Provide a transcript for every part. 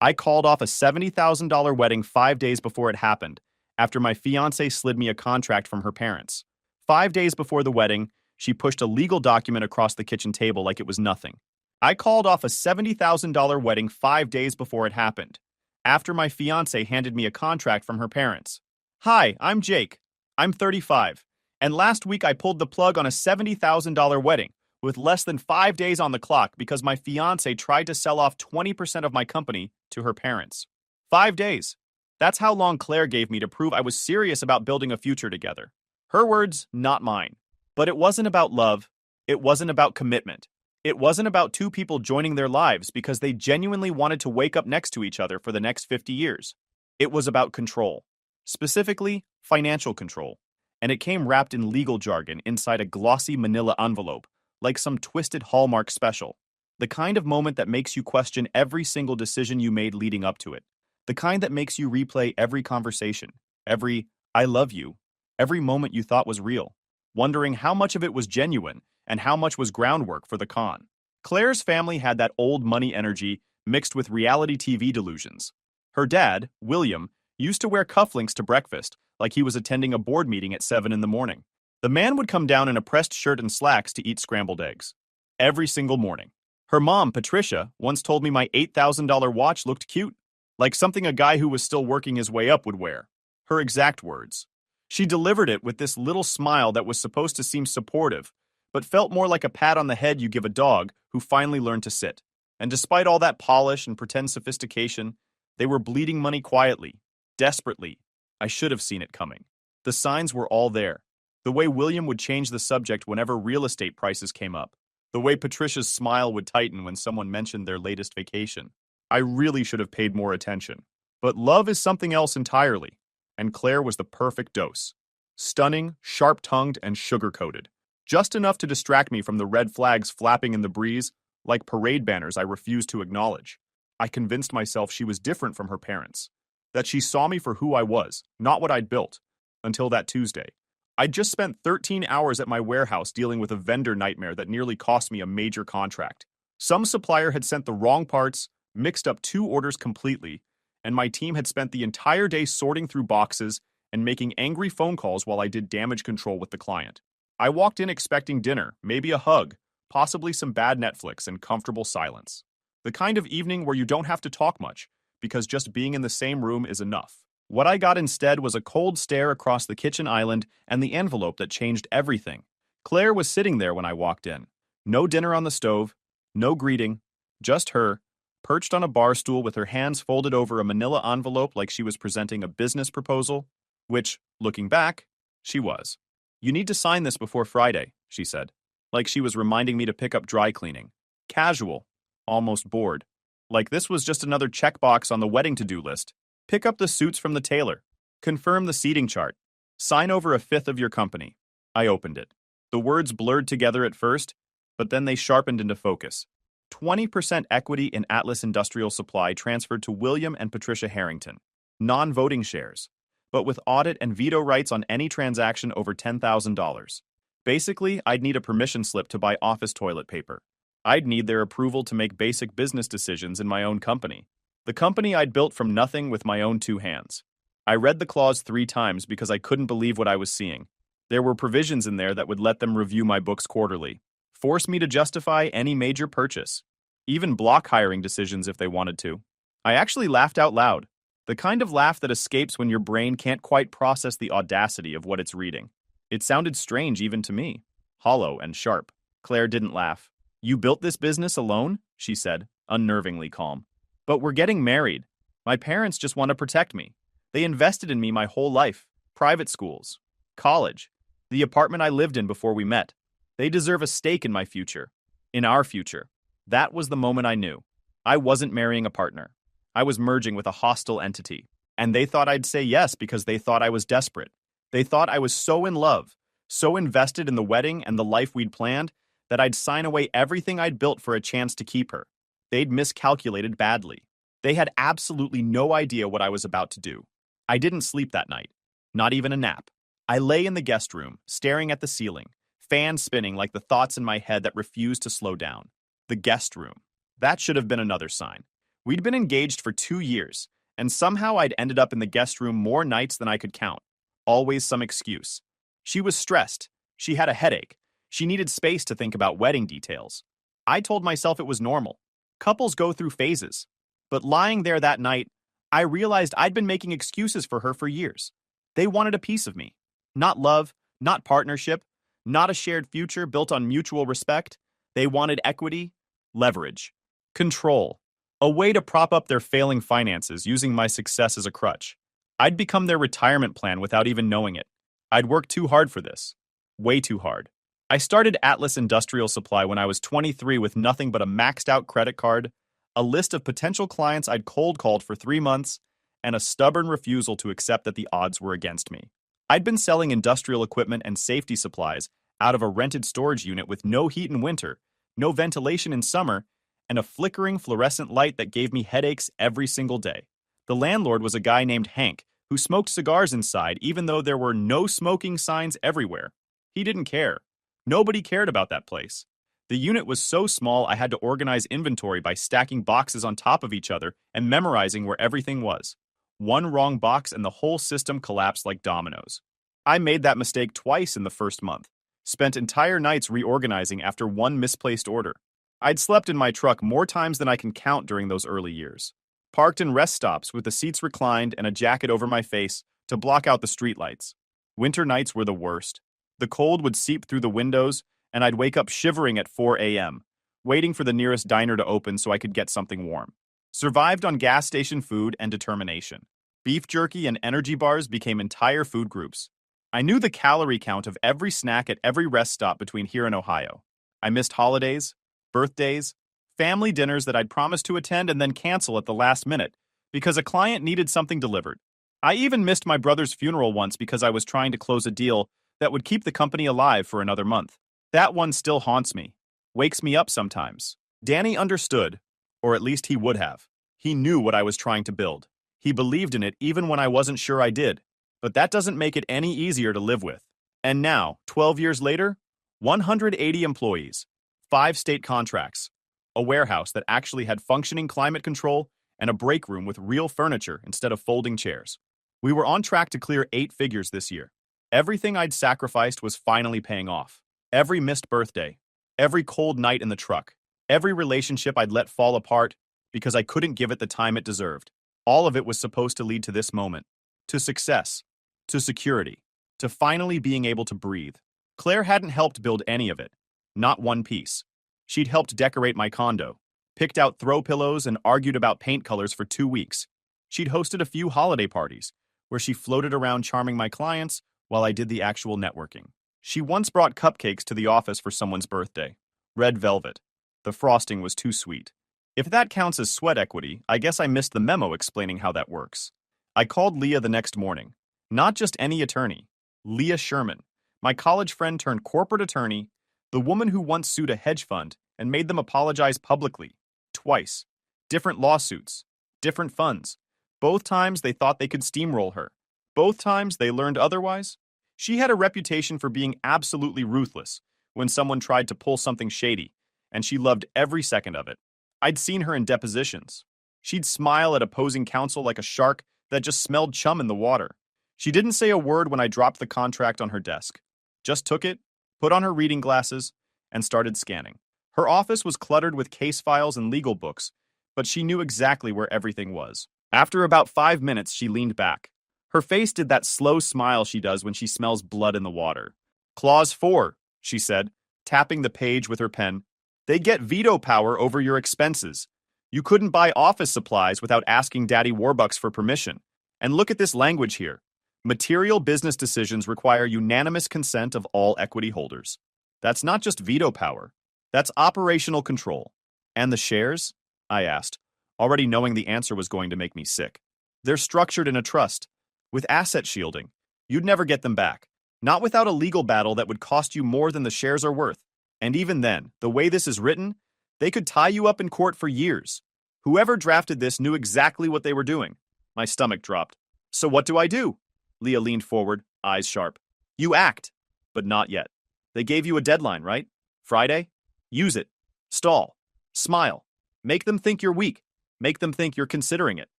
I called off a $70,000 wedding 5 days before it happened, after my fiancée slid me a contract from her parents. 5 days before the wedding, she pushed a legal document across the kitchen table like it was nothing. I called off a $70,000 wedding 5 days before it happened, after my fiancée handed me a contract from her parents. Hi, I'm Jake. I'm 35, and last week I pulled the plug on a $70,000 wedding with less than 5 days on the clock because my fiancée tried to sell off 20% of my company to her parents. 5 days. That's how long Claire gave me to prove I was serious about building a future together. Her words, not mine. But it wasn't about love. It wasn't about commitment. It wasn't about two people joining their lives because they genuinely wanted to wake up next to each other for the next 50 years. It was about control. Specifically, financial control. And it came wrapped in legal jargon inside a glossy manila envelope, like some twisted Hallmark special. The kind of moment that makes you question every single decision you made leading up to it. The kind that makes you replay every conversation, every "I love you," every moment you thought was real, wondering how much of it was genuine and how much was groundwork for the con. Claire's family had that old money energy mixed with reality TV delusions. Her dad, William, used to wear cufflinks to breakfast, like he was attending a board meeting at 7 in the morning. The man would come down in a pressed shirt and slacks to eat scrambled eggs. Every single morning. Her mom, Patricia, once told me my $8,000 watch looked cute, like something a guy who was still working his way up would wear. Her exact words. She delivered it with this little smile that was supposed to seem supportive, but felt more like a pat on the head you give a dog who finally learned to sit. And despite all that polish and pretend sophistication, they were bleeding money quietly, desperately. I should have seen it coming. The signs were all there. The way William would change the subject whenever real estate prices came up. The way Patricia's smile would tighten when someone mentioned their latest vacation. I really should have paid more attention. But love is something else entirely, and Claire was the perfect dose. Stunning, sharp-tongued, and sugar-coated. Just enough to distract me from the red flags flapping in the breeze, like parade banners I refused to acknowledge. I convinced myself she was different from her parents. That she saw me for who I was, not what I'd built. Until that Tuesday. I'd just spent 13 hours at my warehouse dealing with a vendor nightmare that nearly cost me a major contract. Some supplier had sent the wrong parts, mixed up 2 orders completely, and my team had spent the entire day sorting through boxes and making angry phone calls while I did damage control with the client. I walked in expecting dinner, maybe a hug, possibly some bad Netflix and comfortable silence. The kind of evening where you don't have to talk much, because just being in the same room is enough. What I got instead was a cold stare across the kitchen island and the envelope that changed everything. Claire was sitting there when I walked in. No dinner on the stove, no greeting, just her, perched on a bar stool with her hands folded over a manila envelope like she was presenting a business proposal, which, looking back, she was. "You need to sign this before Friday," she said, like she was reminding me to pick up dry cleaning. Casual, almost bored. Like this was just another checkbox on the wedding to-do list. Pick up the suits from the tailor. Confirm the seating chart. Sign over 1/5 of your company. I opened it. The words blurred together at first, but then they sharpened into focus. 20% equity in Atlas Industrial Supply transferred to William and Patricia Harrington. Non-voting shares, but with audit and veto rights on any transaction over $10,000. Basically, I'd need a permission slip to buy office toilet paper. I'd need their approval to make basic business decisions in my own company. The company I'd built from nothing with my own 2 hands. I read the clause 3 times because I couldn't believe what I was seeing. There were provisions in there that would let them review my books quarterly, force me to justify any major purchase, even block hiring decisions if they wanted to. I actually laughed out loud, the kind of laugh that escapes when your brain can't quite process the audacity of what it's reading. It sounded strange even to me, hollow and sharp. Claire didn't laugh. "You built this business alone?" she said, unnervingly calm. "But we're getting married. My parents just want to protect me. They invested in me my whole life. Private schools, college, the apartment I lived in before we met. They deserve a stake in my future. In our future." That was the moment I knew. I wasn't marrying a partner. I was merging with a hostile entity. And they thought I'd say yes because they thought I was desperate. They thought I was so in love, so invested in the wedding and the life we'd planned, that I'd sign away everything I'd built for a chance to keep her. They'd miscalculated badly. They had absolutely no idea what I was about to do. I didn't sleep that night. Not even a nap. I lay in the guest room, staring at the ceiling, fans spinning like the thoughts in my head that refused to slow down. The guest room. That should have been another sign. We'd been engaged for 2 years, and somehow I'd ended up in the guest room more nights than I could count. Always some excuse. She was stressed. She had a headache. She needed space to think about wedding details. I told myself it was normal. Couples go through phases. But lying there that night, I realized I'd been making excuses for her for years. They wanted a piece of me. Not love, not partnership, not a shared future built on mutual respect. They wanted equity, leverage, control, a way to prop up their failing finances using my success as a crutch. I'd become their retirement plan without even knowing it. I'd worked too hard for this. Way too hard. I started Atlas Industrial Supply when I was 23 with nothing but a maxed out credit card, a list of potential clients I'd cold called for 3 months, and a stubborn refusal to accept that the odds were against me. I'd been selling industrial equipment and safety supplies out of a rented storage unit with no heat in winter, no ventilation in summer, and a flickering fluorescent light that gave me headaches every single day. The landlord was a guy named Hank, who smoked cigars inside even though there were no smoking signs everywhere. He didn't care. Nobody cared about that place. The unit was so small I had to organize inventory by stacking boxes on top of each other and memorizing where everything was. One wrong box and the whole system collapsed like dominoes. I made that mistake twice in the first month. Spent entire nights reorganizing after one misplaced order. I'd slept in my truck more times than I can count during those early years. Parked in rest stops with the seats reclined and a jacket over my face to block out the streetlights. Winter nights were the worst. The cold would seep through the windows, and I'd wake up shivering at 4 a.m., waiting for the nearest diner to open so I could get something warm. Survived on gas station food and determination. Beef jerky and energy bars became entire food groups. I knew the calorie count of every snack at every rest stop between here and Ohio. I missed holidays, birthdays, family dinners that I'd promised to attend and then cancel at the last minute because a client needed something delivered. I even missed my brother's funeral once because I was trying to close a deal that would keep the company alive for another month. That one still haunts me, wakes me up sometimes. Danny understood, or at least he would have. He knew what I was trying to build. He believed in it even when I wasn't sure I did. But that doesn't make it any easier to live with. And now, 12 years later, 180 employees, 5 state contracts, a warehouse that actually had functioning climate control, and a break room with real furniture instead of folding chairs. We were on track to clear 8 figures this year. Everything I'd sacrificed was finally paying off. Every missed birthday, every cold night in the truck, every relationship I'd let fall apart because I couldn't give it the time it deserved. All of it was supposed to lead to this moment, to success, to security, to finally being able to breathe. Claire hadn't helped build any of it, not one piece. She'd helped decorate my condo, picked out throw pillows, and argued about paint colors for 2 weeks. She'd hosted a few holiday parties, where she floated around charming my clients while I did the actual networking. She once brought cupcakes to the office for someone's birthday. Red velvet. The frosting was too sweet. If that counts as sweat equity, I guess I missed the memo explaining how that works. I called Leah the next morning. Not just any attorney. Leah Sherman, my college friend turned corporate attorney, the woman who once sued a hedge fund and made them apologize publicly. Twice. Different lawsuits. Different funds. Both times they thought they could steamroll her. Both times they learned otherwise. She had a reputation for being absolutely ruthless when someone tried to pull something shady, and she loved every second of it. I'd seen her in depositions. She'd smile at opposing counsel like a shark that just smelled chum in the water. She didn't say a word when I dropped the contract on her desk. Just took it, put on her reading glasses, and started scanning. Her office was cluttered with case files and legal books, but she knew exactly where everything was. After about 5 minutes, she leaned back. Her face did that slow smile she does when she smells blood in the water. Clause 4, she said, tapping the page with her pen. They get veto power over your expenses. You couldn't buy office supplies without asking Daddy Warbucks for permission. And look at this language here. Material business decisions require unanimous consent of all equity holders. That's not just veto power. That's operational control. And the shares? I asked, already knowing the answer was going to make me sick. They're structured in a trust, with asset shielding. You'd never get them back. Not without a legal battle that would cost you more than the shares are worth. And even then, the way this is written, they could tie you up in court for years. Whoever drafted this knew exactly what they were doing. My stomach dropped. So what do I do? Leah leaned forward, eyes sharp. You act, but not yet. They gave you a deadline, right? Friday? Use it. Stall. Smile. Make them think you're weak. Make them think you're considering it,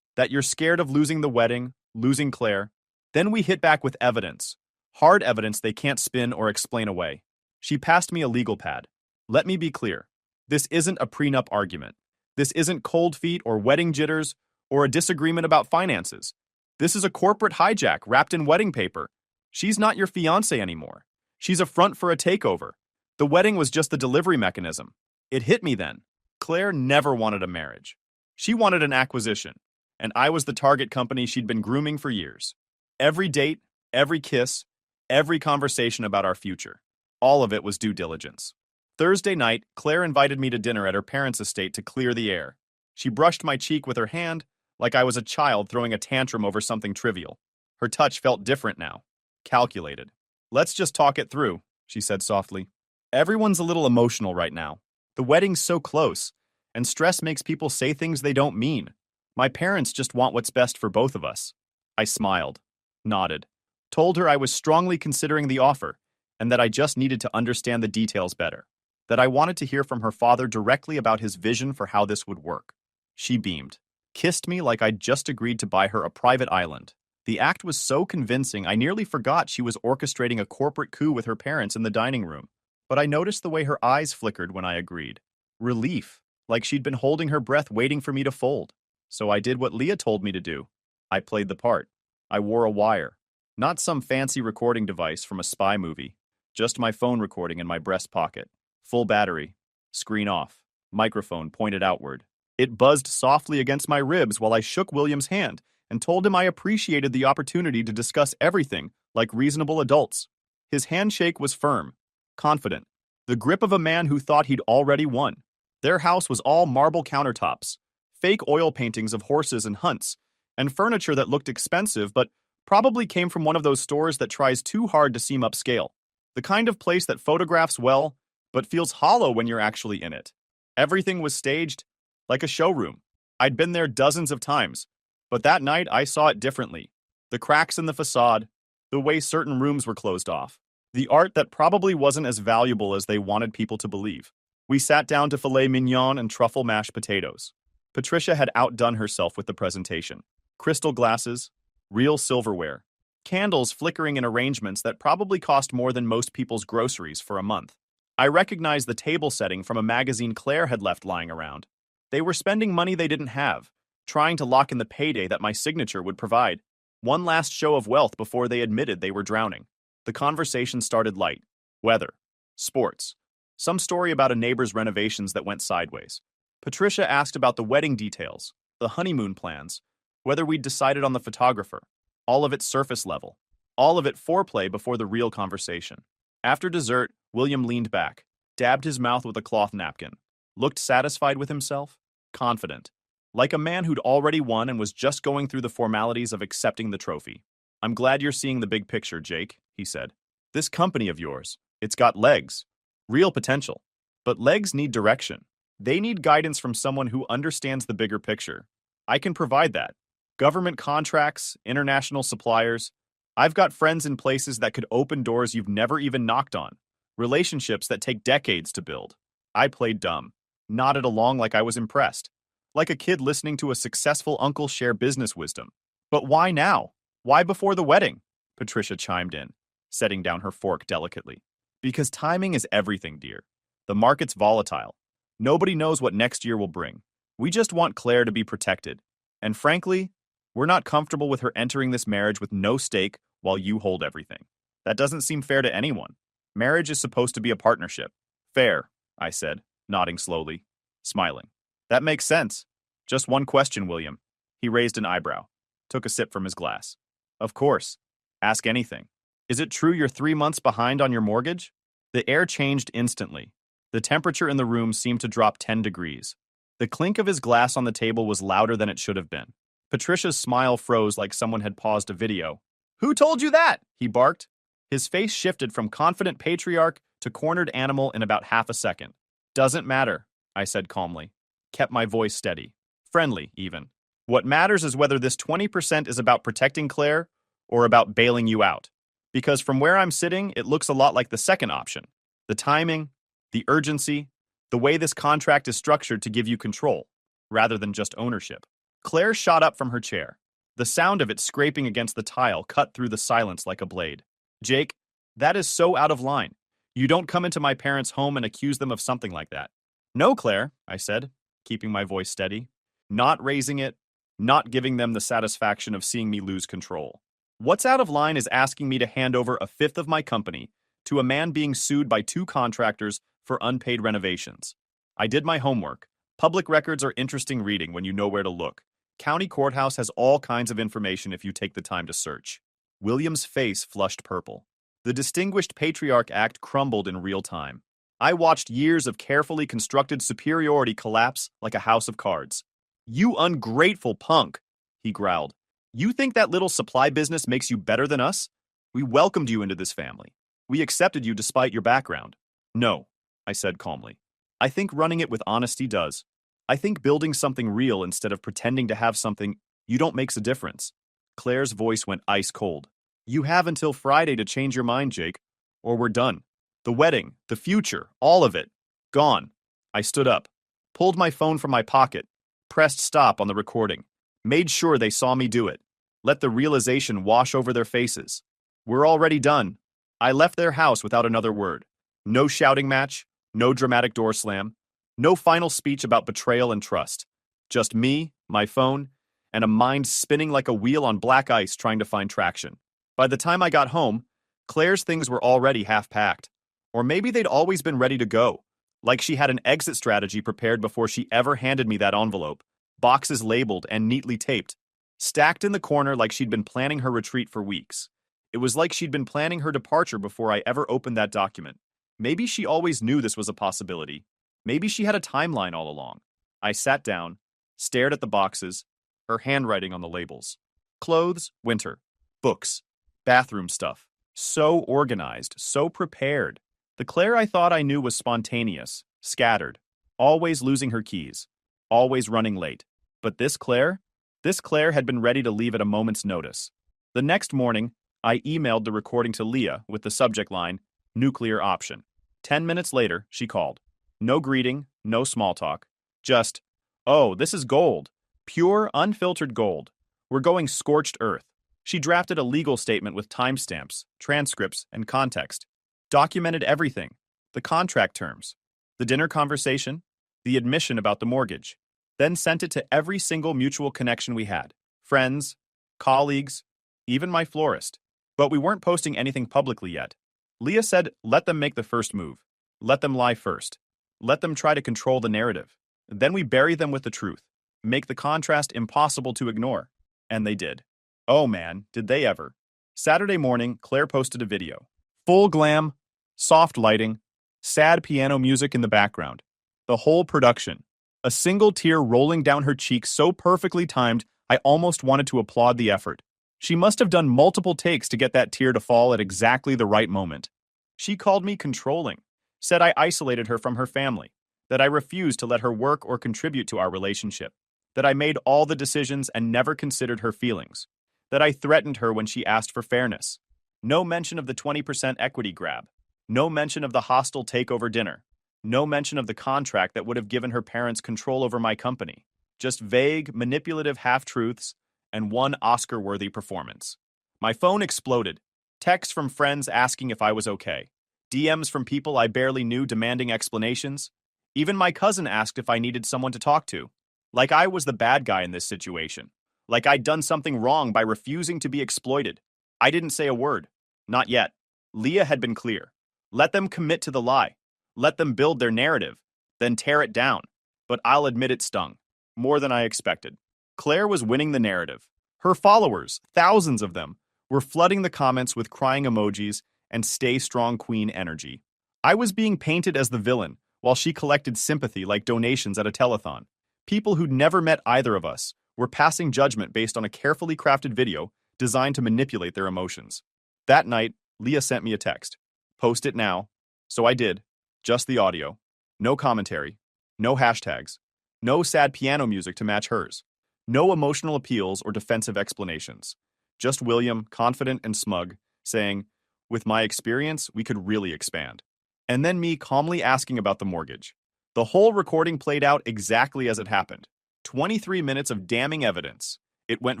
that you're scared of losing the wedding, losing Claire. Then we hit back with evidence. Hard evidence they can't spin or explain away. She passed me a legal pad. Let me be clear. This isn't a prenup argument. This isn't cold feet or wedding jitters or a disagreement about finances. This is a corporate hijack wrapped in wedding paper. She's not your fiancée anymore. She's a front for a takeover. The wedding was just the delivery mechanism. It hit me then. Claire never wanted a marriage. She wanted an acquisition, and I was the target company she'd been grooming for years. Every date, every kiss, every conversation about our future. All of it was due diligence. Thursday night, Claire invited me to dinner at her parents' estate to clear the air. She brushed my cheek with her hand like I was a child throwing a tantrum over something trivial. Her touch felt different now, calculated. Let's just talk it through, she said softly. Everyone's a little emotional right now. The wedding's so close, and stress makes people say things they don't mean. My parents just want what's best for both of us. I smiled, nodded, told her I was strongly considering the offer, and that I just needed to understand the details better, that I wanted to hear from her father directly about his vision for how this would work. She beamed, kissed me like I'd just agreed to buy her a private island. The act was so convincing I nearly forgot she was orchestrating a corporate coup with her parents in the dining room. But I noticed the way her eyes flickered when I agreed. Relief, like she'd been holding her breath waiting for me to fold. So I did what Leah told me to do. I played the part. I wore a wire. Not some fancy recording device from a spy movie. Just my phone recording in my breast pocket. Full battery. Screen off. Microphone pointed outward. It buzzed softly against my ribs while I shook William's hand and told him I appreciated the opportunity to discuss everything like reasonable adults. His handshake was firm, confident, the grip of a man who thought he'd already won. Their house was all marble countertops, fake oil paintings of horses and hunts, and furniture that looked expensive but probably came from one of those stores that tries too hard to seem upscale. The kind of place that photographs well, but feels hollow when you're actually in it. Everything was staged, like a showroom. I'd been there dozens of times, but that night I saw it differently. The cracks in the facade, the way certain rooms were closed off. The art that probably wasn't as valuable as they wanted people to believe. We sat down to filet mignon and truffle mashed potatoes. Patricia had outdone herself with the presentation. Crystal glasses, real silverware, candles flickering in arrangements that probably cost more than most people's groceries for a month. I recognized the table setting from a magazine Claire had left lying around. They were spending money they didn't have, trying to lock in the payday that my signature would provide. One last show of wealth before they admitted they were drowning. The conversation started light. Weather. Sports. Some story about a neighbor's renovations that went sideways. Patricia asked about the wedding details, the honeymoon plans, whether we'd decided on the photographer. All of it surface level. All of it foreplay before the real conversation. After dessert, William leaned back, dabbed his mouth with a cloth napkin, looked satisfied with himself, confident, like a man who'd already won and was just going through the formalities of accepting the trophy. I'm glad you're seeing the big picture, Jake, he said. This company of yours, it's got legs, real potential. But legs need direction. They need guidance from someone who understands the bigger picture. I can provide that. Government contracts, international suppliers. I've got friends in places that could open doors you've never even knocked on. Relationships that take decades to build. I played dumb, nodded along like I was impressed, like a kid listening to a successful uncle share business wisdom. But why now? Why before the wedding? Patricia chimed in, setting down her fork delicately. Because timing is everything, dear. The market's volatile. Nobody knows what next year will bring. We just want Claire to be protected. And frankly, we're not comfortable with her entering this marriage with no stake while you hold everything. That doesn't seem fair to anyone. Marriage is supposed to be a partnership. Fair, I said, nodding slowly, smiling. That makes sense. Just one question, William. He raised an eyebrow, took a sip from his glass. Of course. Ask anything. Is it true you're 3 months behind on your mortgage? The air changed instantly. The temperature in the room seemed to drop 10 degrees. The clink of his glass on the table was louder than it should have been. Patricia's smile froze like someone had paused a video. Who told you that? He barked. His face shifted from confident patriarch to cornered animal in about half a second. Doesn't matter, I said calmly. Kept my voice steady. Friendly, even. What matters is whether this 20% is about protecting Claire or about bailing you out. Because from where I'm sitting, it looks a lot like the second option. The timing, the urgency, the way this contract is structured to give you control. rather than just ownership. Claire shot up from her chair. The sound of it scraping against the tile cut through the silence like a blade. Jake, that is so out of line. You don't come into my parents' home and accuse them of something like that. No, Claire, I said, keeping my voice steady, not raising it, not giving them the satisfaction of seeing me lose control. What's out of line is asking me to hand over a fifth of my company to a man being sued by two contractors for unpaid renovations. I did my homework. Public records are interesting reading when you know where to look. County courthouse has all kinds of information if you take the time to search. William's face flushed purple. The Distinguished Patriarch Act crumbled in real time. I watched years of carefully constructed superiority collapse like a house of cards. You ungrateful punk, he growled. You think that little supply business makes you better than us? We welcomed you into this family. We accepted you despite your background. No, I said calmly. I think running it with honesty does. I think building something real instead of pretending to have something you don't makes a difference. Claire's voice went ice cold. You have until Friday to change your mind, Jake, or we're done. The wedding, the future, all of it. Gone. I stood up, pulled my phone from my pocket, pressed stop on the recording, made sure they saw me do it, let the realization wash over their faces. We're already done. I left their house without another word. No shouting match, no dramatic door slam, no final speech about betrayal and trust. Just me, my phone, and a mind spinning like a wheel on black ice trying to find traction. By the time I got home, Claire's things were already half-packed. Or maybe they'd always been ready to go, like she had an exit strategy prepared before she ever handed me that envelope, boxes labeled and neatly taped, stacked in the corner like she'd been planning her retreat for weeks. It was like she'd been planning her departure before I ever opened that document. Maybe she always knew this was a possibility. Maybe she had a timeline all along. I sat down, stared at the boxes, her handwriting on the labels. Clothes, winter. Books. Bathroom stuff. So organized, so prepared. The Claire I thought I knew was spontaneous, scattered, always losing her keys, always running late. But this Claire had been ready to leave at a moment's notice. The next morning, I emailed the recording to Leah with the subject line, nuclear option. 10 minutes later, she called. No greeting, no small talk. Just, oh, this is gold. Pure, unfiltered gold. We're going scorched earth. She drafted a legal statement with timestamps, transcripts, and context. Documented everything. The contract terms, the dinner conversation, the admission about the mortgage. Then sent it to every single mutual connection we had. Friends, colleagues, even my florist. But we weren't posting anything publicly yet. Leah said, let them make the first move. Let them lie first. Let them try to control the narrative. Then we bury them with the truth. Make the contrast impossible to ignore. And they did. Oh man, did they ever. Saturday morning, Claire posted a video. Full glam, soft lighting, sad piano music in the background. The whole production. A single tear rolling down her cheek so perfectly timed, I almost wanted to applaud the effort. She must have done multiple takes to get that tear to fall at exactly the right moment. She called me controlling, said I isolated her from her family, that I refused to let her work or contribute to our relationship, that I made all the decisions and never considered her feelings, that I threatened her when she asked for fairness. No mention of the 20% equity grab. No mention of the hostile takeover dinner. No mention of the contract that would have given her parents control over my company. Just vague, manipulative half-truths and one Oscar-worthy performance. My phone exploded. Texts from friends asking if I was okay. DMs from people I barely knew demanding explanations. Even my cousin asked if I needed someone to talk to. Like I was the bad guy in this situation. Like I'd done something wrong by refusing to be exploited. I didn't say a word. Not yet. Leah had been clear. Let them commit to the lie. Let them build their narrative. Then tear it down. But I'll admit it stung. More than I expected. Claire was winning the narrative. Her followers, thousands of them, were flooding the comments with crying emojis and stay strong queen energy. I was being painted as the villain, while she collected sympathy like donations at a telethon. People who'd never met either of us were passing judgment based on a carefully crafted video designed to manipulate their emotions. That night, Leah sent me a text. Post it now. So I did. Just the audio. No commentary. No hashtags. No sad piano music to match hers. No emotional appeals or defensive explanations. Just William, confident and smug, saying, with my experience, we could really expand. And then me calmly asking about the mortgage. The whole recording played out exactly as it happened. 23 minutes of damning evidence. It went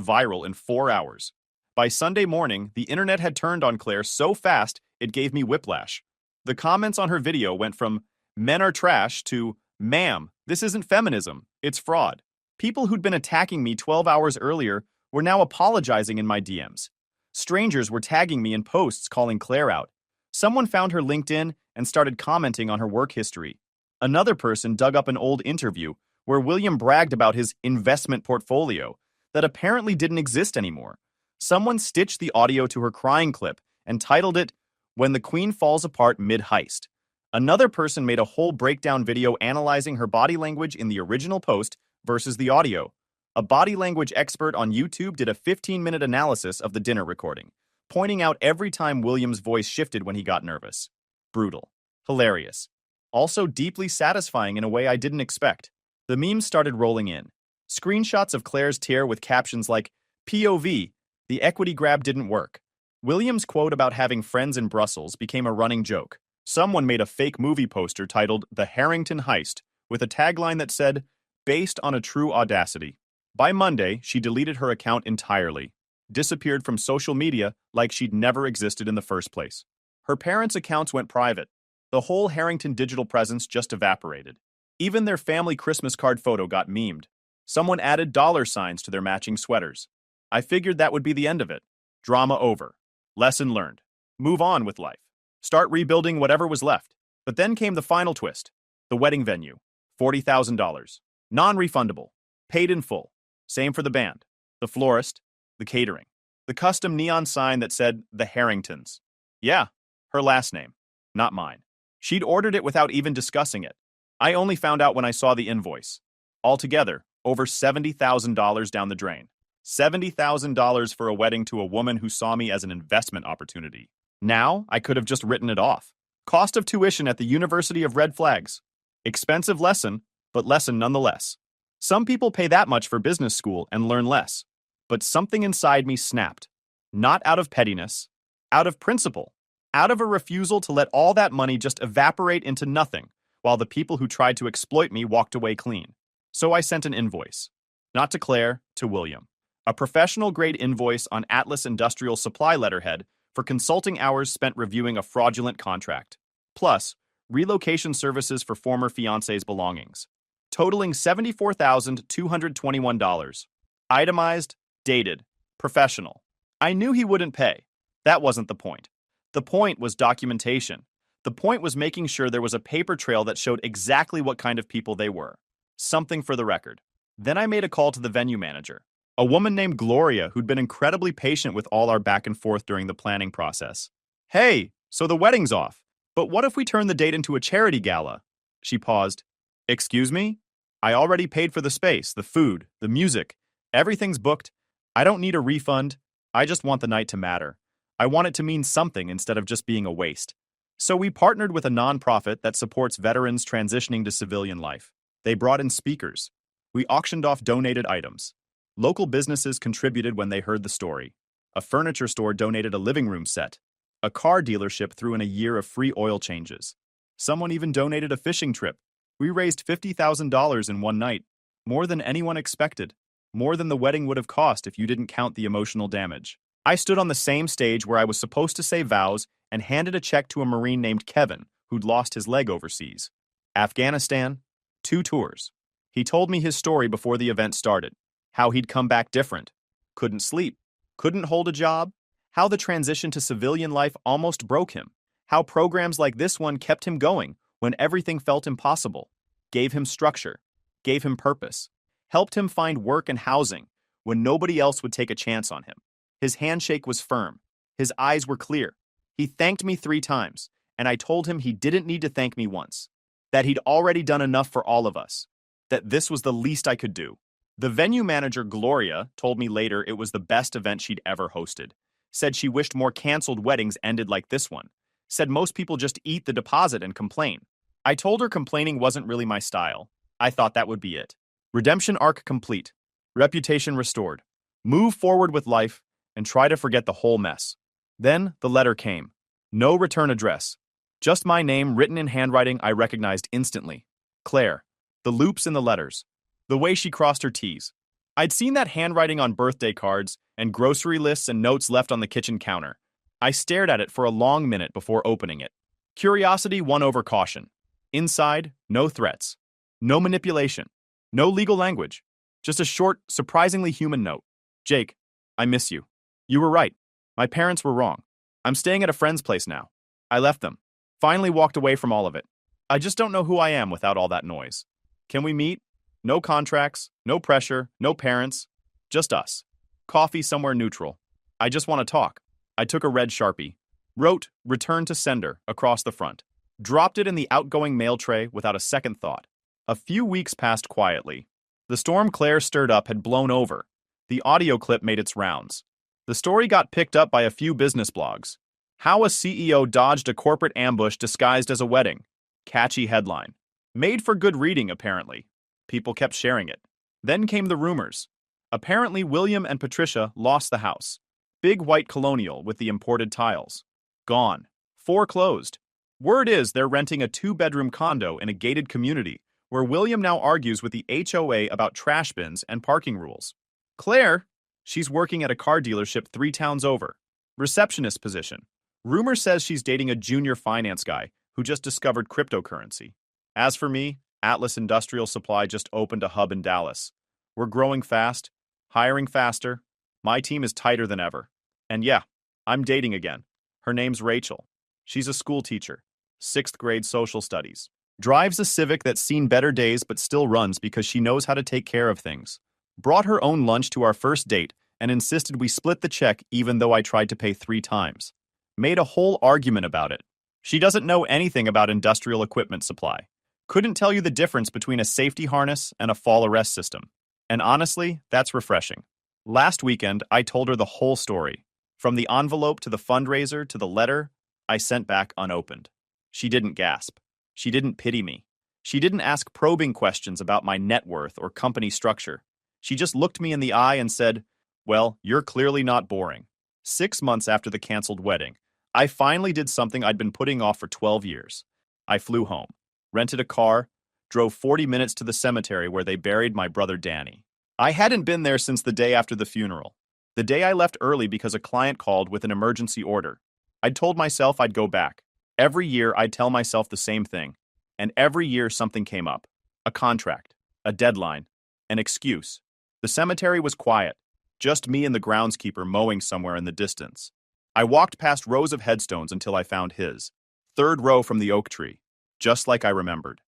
viral in 4 hours. By Sunday morning, the internet had turned on Claire so fast it gave me whiplash. The comments on her video went from "men are trash" to "ma'am, this isn't feminism, it's fraud." People who'd been attacking me 12 hours earlier were now apologizing in my DMs. Strangers were tagging me in posts calling Claire out. Someone found her LinkedIn and started commenting on her work history. Another person dug up an old interview where William bragged about his investment portfolio that apparently didn't exist anymore. Someone stitched the audio to her crying clip and titled it, "When the Queen Falls Apart Mid-Heist." Another person made a whole breakdown video analyzing her body language in the original post versus the audio. A body language expert on YouTube did a 15-minute analysis of the dinner recording, pointing out every time William's voice shifted when he got nervous. Brutal. Hilarious. Also deeply satisfying in a way I didn't expect. The memes started rolling in. Screenshots of Claire's tear with captions like, "POV, the equity grab didn't work." William's quote about having friends in Brussels became a running joke. Someone made a fake movie poster titled "The Harrington Heist" with a tagline that said, "Based on a true audacity." By Monday, she deleted her account entirely, disappeared from social media like she'd never existed in the first place. Her parents' accounts went private. The whole Harrington digital presence just evaporated. Even their family Christmas card photo got memed. Someone added dollar signs to their matching sweaters. I figured that would be the end of it. Drama over. Lesson learned. Move on with life. Start rebuilding whatever was left. But then came the final twist. The wedding venue. $40,000. Non-refundable. Paid in full. Same for the band, the florist, the catering, the custom neon sign that said "The Harringtons." Yeah, her last name, not mine. She'd ordered it without even discussing it. I only found out when I saw the invoice. Altogether, over $70,000 down the drain. $70,000 for a wedding to a woman who saw me as an investment opportunity. Now, I could have just written it off. Cost of tuition at the University of Red Flags. Expensive lesson, but lesson nonetheless. Some people pay that much for business school and learn less. But something inside me snapped. Not out of pettiness, out of principle, out of a refusal to let all that money just evaporate into nothing, while the people who tried to exploit me walked away clean. So I sent an invoice. Not to Claire, to William. A professional-grade invoice on Atlas Industrial Supply letterhead for consulting hours spent reviewing a fraudulent contract. Plus, relocation services for former fiancé's belongings. Totaling $74,221. Itemized, dated, professional. I knew he wouldn't pay. That wasn't the point. The point was documentation. The point was making sure there was a paper trail that showed exactly what kind of people they were. Something for the record. Then I made a call to the venue manager, a woman named Gloria who'd been incredibly patient with all our back and forth during the planning process. "Hey, so the wedding's off. But what if we turn the date into a charity gala?" She paused. "Excuse me? I already paid for the space, the food, the music. Everything's booked. I don't need a refund. I just want the night to matter. I want it to mean something instead of just being a waste." So we partnered with a nonprofit that supports veterans transitioning to civilian life. They brought in speakers. We auctioned off donated items. Local businesses contributed when they heard the story. A furniture store donated a living room set. A car dealership threw in a year of free oil changes. Someone even donated a fishing trip. We raised $50,000 in one night. More than anyone expected. More than the wedding would have cost if you didn't count the emotional damage. I stood on the same stage where I was supposed to say vows and handed a check to a Marine named Kevin, who'd lost his leg overseas. Afghanistan, 2 tours. He told me his story before the event started. How he'd come back different. Couldn't sleep. Couldn't hold a job. How the transition to civilian life almost broke him. How programs like this one kept him going when everything felt impossible. Gave him structure. Gave him purpose. Helped him find work and housing when nobody else would take a chance on him. His handshake was firm. His eyes were clear. He thanked me 3 times, and I told him he didn't need to thank me once. That he'd already done enough for all of us. That this was the least I could do. The venue manager, Gloria, told me later it was the best event she'd ever hosted. Said she wished more canceled weddings ended like this one. Said most people just eat the deposit and complain. I told her complaining wasn't really my style. I thought that would be it. Redemption arc complete. Reputation restored. Move forward with life and try to forget the whole mess. Then the letter came. No return address. Just my name written in handwriting I recognized instantly. Claire. The loops in the letters. The way she crossed her T's. I'd seen that handwriting on birthday cards and grocery lists and notes left on the kitchen counter. I stared at it for a long minute before opening it. Curiosity won over caution. Inside, no threats. No manipulation. No legal language. Just a short, surprisingly human note. Jake, I miss you. You were right. My parents were wrong. I'm staying at a friend's place now. I left them. Finally walked away from all of it. I just don't know who I am without all that noise. Can we meet? No contracts, no pressure, no parents. Just us. Coffee somewhere neutral. I just want to talk. I took a red Sharpie. Wrote, "Return to sender," across the front. Dropped it in the outgoing mail tray without a second thought. A few weeks passed quietly. The storm Claire stirred up had blown over. The audio clip made its rounds. The story got picked up by a few business blogs. How a CEO dodged a corporate ambush disguised as a wedding. Catchy headline. Made for good reading, apparently. People kept sharing it. Then came the rumors. Apparently, William and Patricia lost the house. Big white colonial with the imported tiles. Gone. Foreclosed. Word is they're renting a 2-bedroom condo in a gated community where William now argues with the HOA about trash bins and parking rules. Claire, she's working at a car dealership 3 towns over. Receptionist position. Rumor says she's dating a junior finance guy who just discovered cryptocurrency. As for me, Atlas Industrial Supply just opened a hub in Dallas. We're growing fast, hiring faster. My team is tighter than ever. And yeah, I'm dating again. Her name's Rachel. She's a school teacher, 6th grade social studies. Drives a Civic that's seen better days but still runs because she knows how to take care of things. Brought her own lunch to our first date and insisted we split the check even though I tried to pay 3 times. Made a whole argument about it. She doesn't know anything about industrial equipment supply. Couldn't tell you the difference between a safety harness and a fall arrest system. And honestly, that's refreshing. Last weekend, I told her the whole story. From the envelope to the fundraiser to the letter I sent back unopened. She didn't gasp. She didn't pity me. She didn't ask probing questions about my net worth or company structure. She just looked me in the eye and said, "Well, you're clearly not boring." 6 months after the canceled wedding, I finally did something I'd been putting off for 12 years. I flew home, rented a car, drove 40 minutes to the cemetery where they buried my brother Danny. I hadn't been there since the day after the funeral. The day I left early because a client called with an emergency order. I'd told myself I'd go back. Every year I'd tell myself the same thing. And every year something came up. A contract, a deadline, an excuse. The cemetery was quiet. Just me and the groundskeeper mowing somewhere in the distance. I walked past rows of headstones until I found his. 3rd row from the oak tree. Just like I remembered.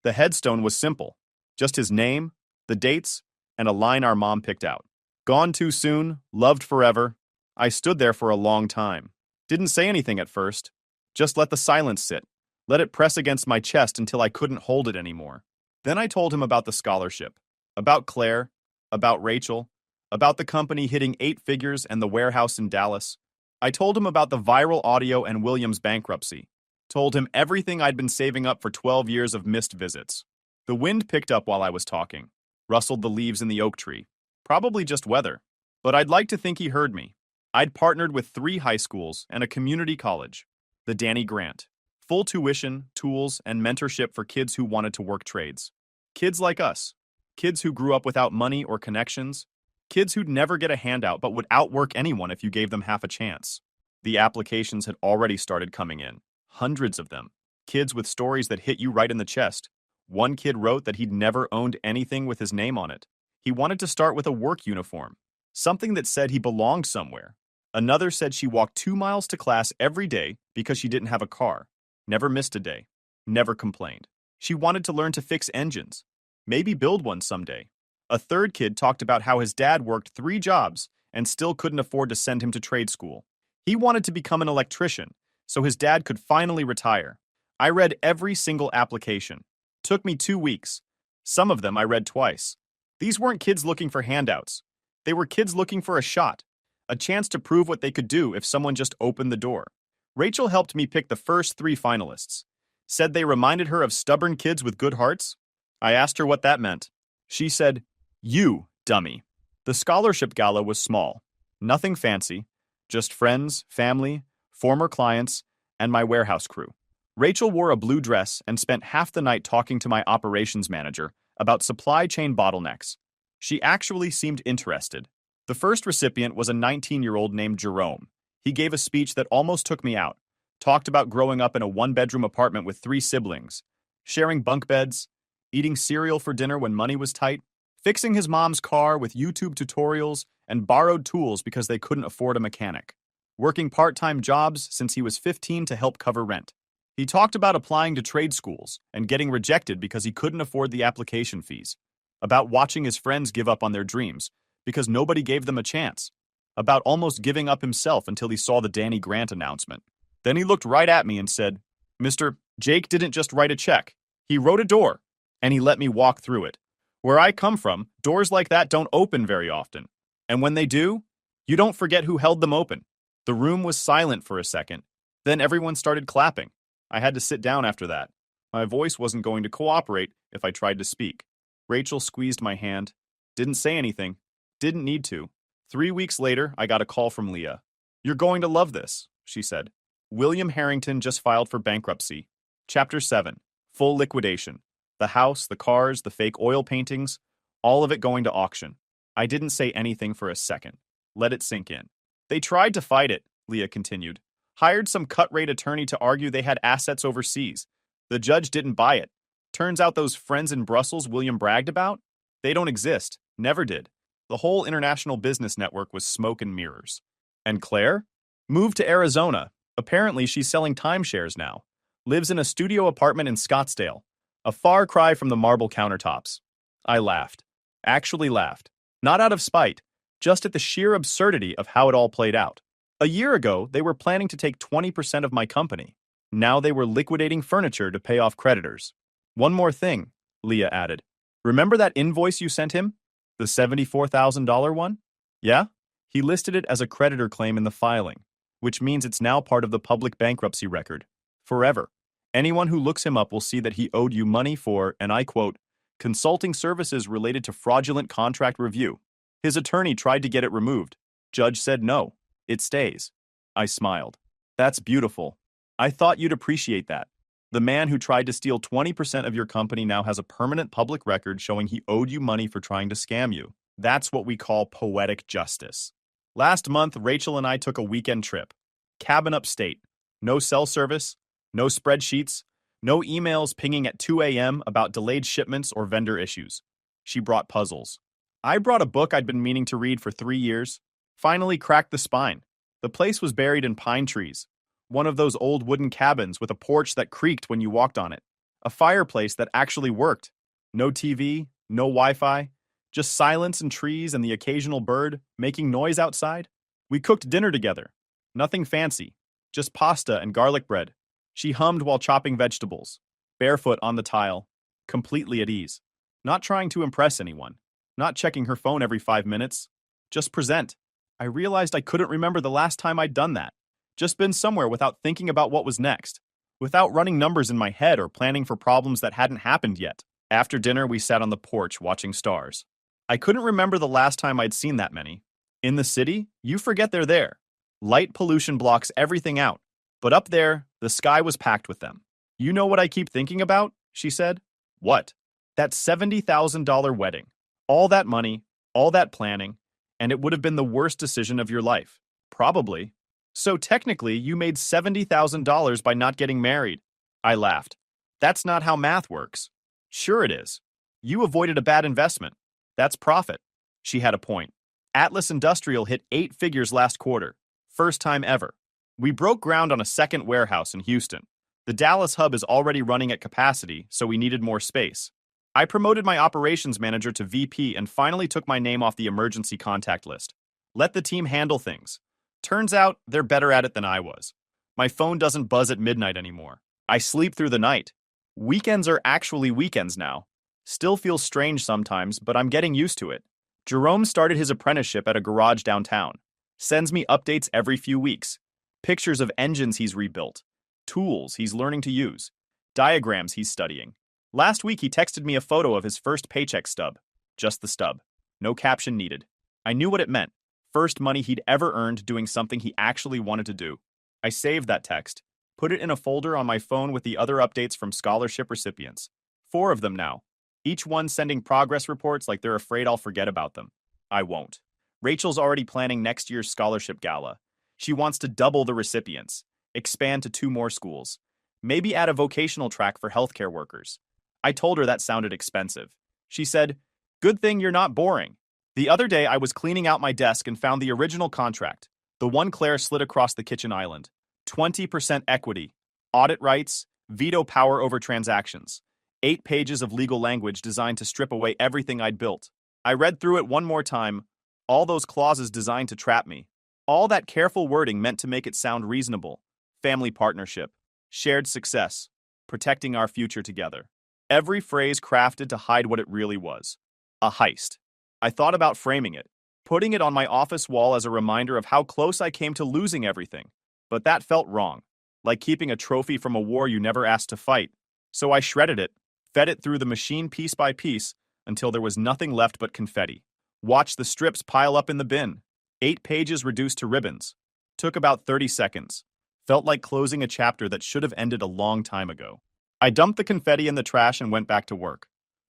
The headstone was simple. Just his name, the dates, and a line our mom picked out. Gone too soon, loved forever. I stood there for a long time. Didn't say anything at first. Just let the silence sit. Let it press against my chest until I couldn't hold it anymore. Then I told him about the scholarship. About Claire. About Rachel. About the company hitting 8 figures and the warehouse in Dallas. I told him about the viral audio and William's bankruptcy. Told him everything I'd been saving up for 12 years of missed visits. The wind picked up while I was talking. Rustled the leaves in the oak tree. Probably just weather. But I'd like to think he heard me. I'd partnered with 3 high schools and a community college. The Danny Grant. Full tuition, tools, and mentorship for kids who wanted to work trades. Kids like us. Kids who grew up without money or connections. Kids who'd never get a handout but would outwork anyone if you gave them half a chance. The applications had already started coming in. Hundreds of them. Kids with stories that hit you right in the chest. One kid wrote that he'd never owned anything with his name on it. He wanted to start with a work uniform. Something that said he belonged somewhere. Another said she walked 2 miles to class every day because she didn't have a car. Never missed a day. Never complained. She wanted to learn to fix engines. Maybe build one someday. A third kid talked about how his dad worked 3 jobs and still couldn't afford to send him to trade school. He wanted to become an electrician, so his dad could finally retire. I read every single application. Took me 2 weeks. Some of them I read twice. These weren't kids looking for handouts. They were kids looking for a shot. A chance to prove what they could do if someone just opened the door. Rachel helped me pick the first 3 finalists. Said they reminded her of stubborn kids with good hearts. I asked her what that meant. She said, "You, dummy." The scholarship gala was small. Nothing fancy. Just friends, family, former clients, and my warehouse crew. Rachel wore a blue dress and spent half the night talking to my operations manager about supply chain bottlenecks. She actually seemed interested. The first recipient was a 19-year-old named Jerome. He gave a speech that almost took me out. Talked about growing up in a one-bedroom apartment with 3 siblings, sharing bunk beds, eating cereal for dinner when money was tight, fixing his mom's car with YouTube tutorials and borrowed tools because they couldn't afford a mechanic, working part-time jobs since he was 15 to help cover rent. He talked about applying to trade schools and getting rejected because he couldn't afford the application fees, about watching his friends give up on their dreams because nobody gave them a chance, about almost giving up himself until he saw the Danny Grant announcement. Then he looked right at me and said, "Mr. Jake didn't just write a check. He wrote a door, and he let me walk through it. Where I come from, doors like that don't open very often. And when they do, you don't forget who held them open." The room was silent for a second. Then everyone started clapping. I had to sit down after that. My voice wasn't going to cooperate if I tried to speak. Rachel squeezed my hand. Didn't say anything. Didn't need to. 3 weeks later, I got a call from Leah. "You're going to love this," she said. William Harrington just filed for bankruptcy. Chapter 7. Full liquidation. The house, the cars, the fake oil paintings, all of it going to auction. I didn't say anything for a second. Let it sink in. "They tried to fight it," Leah continued. "Hired some cut-rate attorney to argue they had assets overseas. The judge didn't buy it. Turns out those friends in Brussels William bragged about? They don't exist. Never did. The whole international business network was smoke and mirrors. And Claire? Moved to Arizona. Apparently she's selling timeshares now. Lives in a studio apartment in Scottsdale. A far cry from the marble countertops." I laughed. Actually laughed. Not out of spite, just at the sheer absurdity of how it all played out. A year ago, they were planning to take 20% of my company. Now they were liquidating furniture to pay off creditors. "One more thing," Leah added. "Remember that invoice you sent him? The $74,000 one? Yeah? He listed it as a creditor claim in the filing, which means it's now part of the public bankruptcy record. Forever. Anyone who looks him up will see that he owed you money for, and I quote, consulting services related to fraudulent contract review. His attorney tried to get it removed. Judge said no. It stays." I smiled. "That's beautiful. I thought you'd appreciate that. The man who tried to steal 20% of your company now has a permanent public record showing he owed you money for trying to scam you. That's what we call poetic justice." Last month, Rachel and I took a weekend trip. Cabin upstate. No cell service, no spreadsheets, no emails pinging at 2 a.m. about delayed shipments or vendor issues. She brought puzzles. I brought a book I'd been meaning to read for 3 years. Finally cracked the spine. The place was buried in pine trees. One of those old wooden cabins with a porch that creaked when you walked on it. A fireplace that actually worked. No TV, no Wi-Fi, just silence and trees and the occasional bird making noise outside. We cooked dinner together. Nothing fancy, just pasta and garlic bread. She hummed while chopping vegetables, barefoot on the tile, completely at ease. Not trying to impress anyone, not checking her phone every 5 minutes. Just present. I realized I couldn't remember the last time I'd done that. Just been somewhere without thinking about what was next, without running numbers in my head or planning for problems that hadn't happened yet. After dinner, we sat on the porch watching stars. I couldn't remember the last time I'd seen that many. In the city, you forget they're there. Light pollution blocks everything out. But up there, the sky was packed with them. "You know what I keep thinking about?" she said. "What?" "That $70,000 wedding. All that money, all that planning, and it would have been the worst decision of your life. Probably. So technically, you made $70,000 by not getting married." I laughed. "That's not how math works." "Sure it is. You avoided a bad investment. That's profit." She had a point. Atlas Industrial hit 8 figures last quarter. First time ever. We broke ground on a second warehouse in Houston. The Dallas hub is already running at capacity, so we needed more space. I promoted my operations manager to VP and finally took my name off the emergency contact list. Let the team handle things. Turns out they're better at it than I was. My phone doesn't buzz at midnight anymore. I sleep through the night. Weekends are actually weekends now. Still feels strange sometimes, but I'm getting used to it. Jerome started his apprenticeship at a garage downtown. Sends me updates every few weeks. Pictures of engines he's rebuilt. Tools he's learning to use. Diagrams he's studying. Last week he texted me a photo of his first paycheck stub. Just the stub. No caption needed. I knew what it meant. First money he'd ever earned doing something he actually wanted to do. I saved that text. Put it in a folder on my phone with the other updates from scholarship recipients. 4 of them now. each one sending progress reports like they're afraid I'll forget about them. I won't. Rachel's already planning next year's scholarship gala. She wants to double the recipients, expand to 2 more schools, maybe add a vocational track for healthcare workers. I told her that sounded expensive. She said, "Good thing you're not boring." The other day, I was cleaning out my desk and found the original contract, the one Claire slid across the kitchen island. 20% equity, audit rights, veto power over transactions. 8 pages of legal language designed to strip away everything I'd built. I read through it one more time, all those clauses designed to trap me. All that careful wording meant to make it sound reasonable. Family partnership, shared success, protecting our future together. Every phrase crafted to hide what it really was. A heist. I thought about framing it, putting it on my office wall as a reminder of how close I came to losing everything. But that felt wrong, like keeping a trophy from a war you never asked to fight. So I shredded it, fed it through the machine piece by piece until there was nothing left but confetti. Watched the strips pile up in the bin. 8 pages reduced to ribbons. Took about 30 seconds. Felt like closing a chapter that should have ended a long time ago. I dumped the confetti in the trash and went back to work.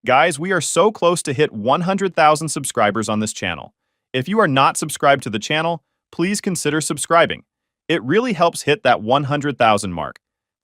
Guys, we are so close to hit 100,000 subscribers on this channel. If you are not subscribed to the channel, please consider subscribing. It really helps hit that 100,000 mark.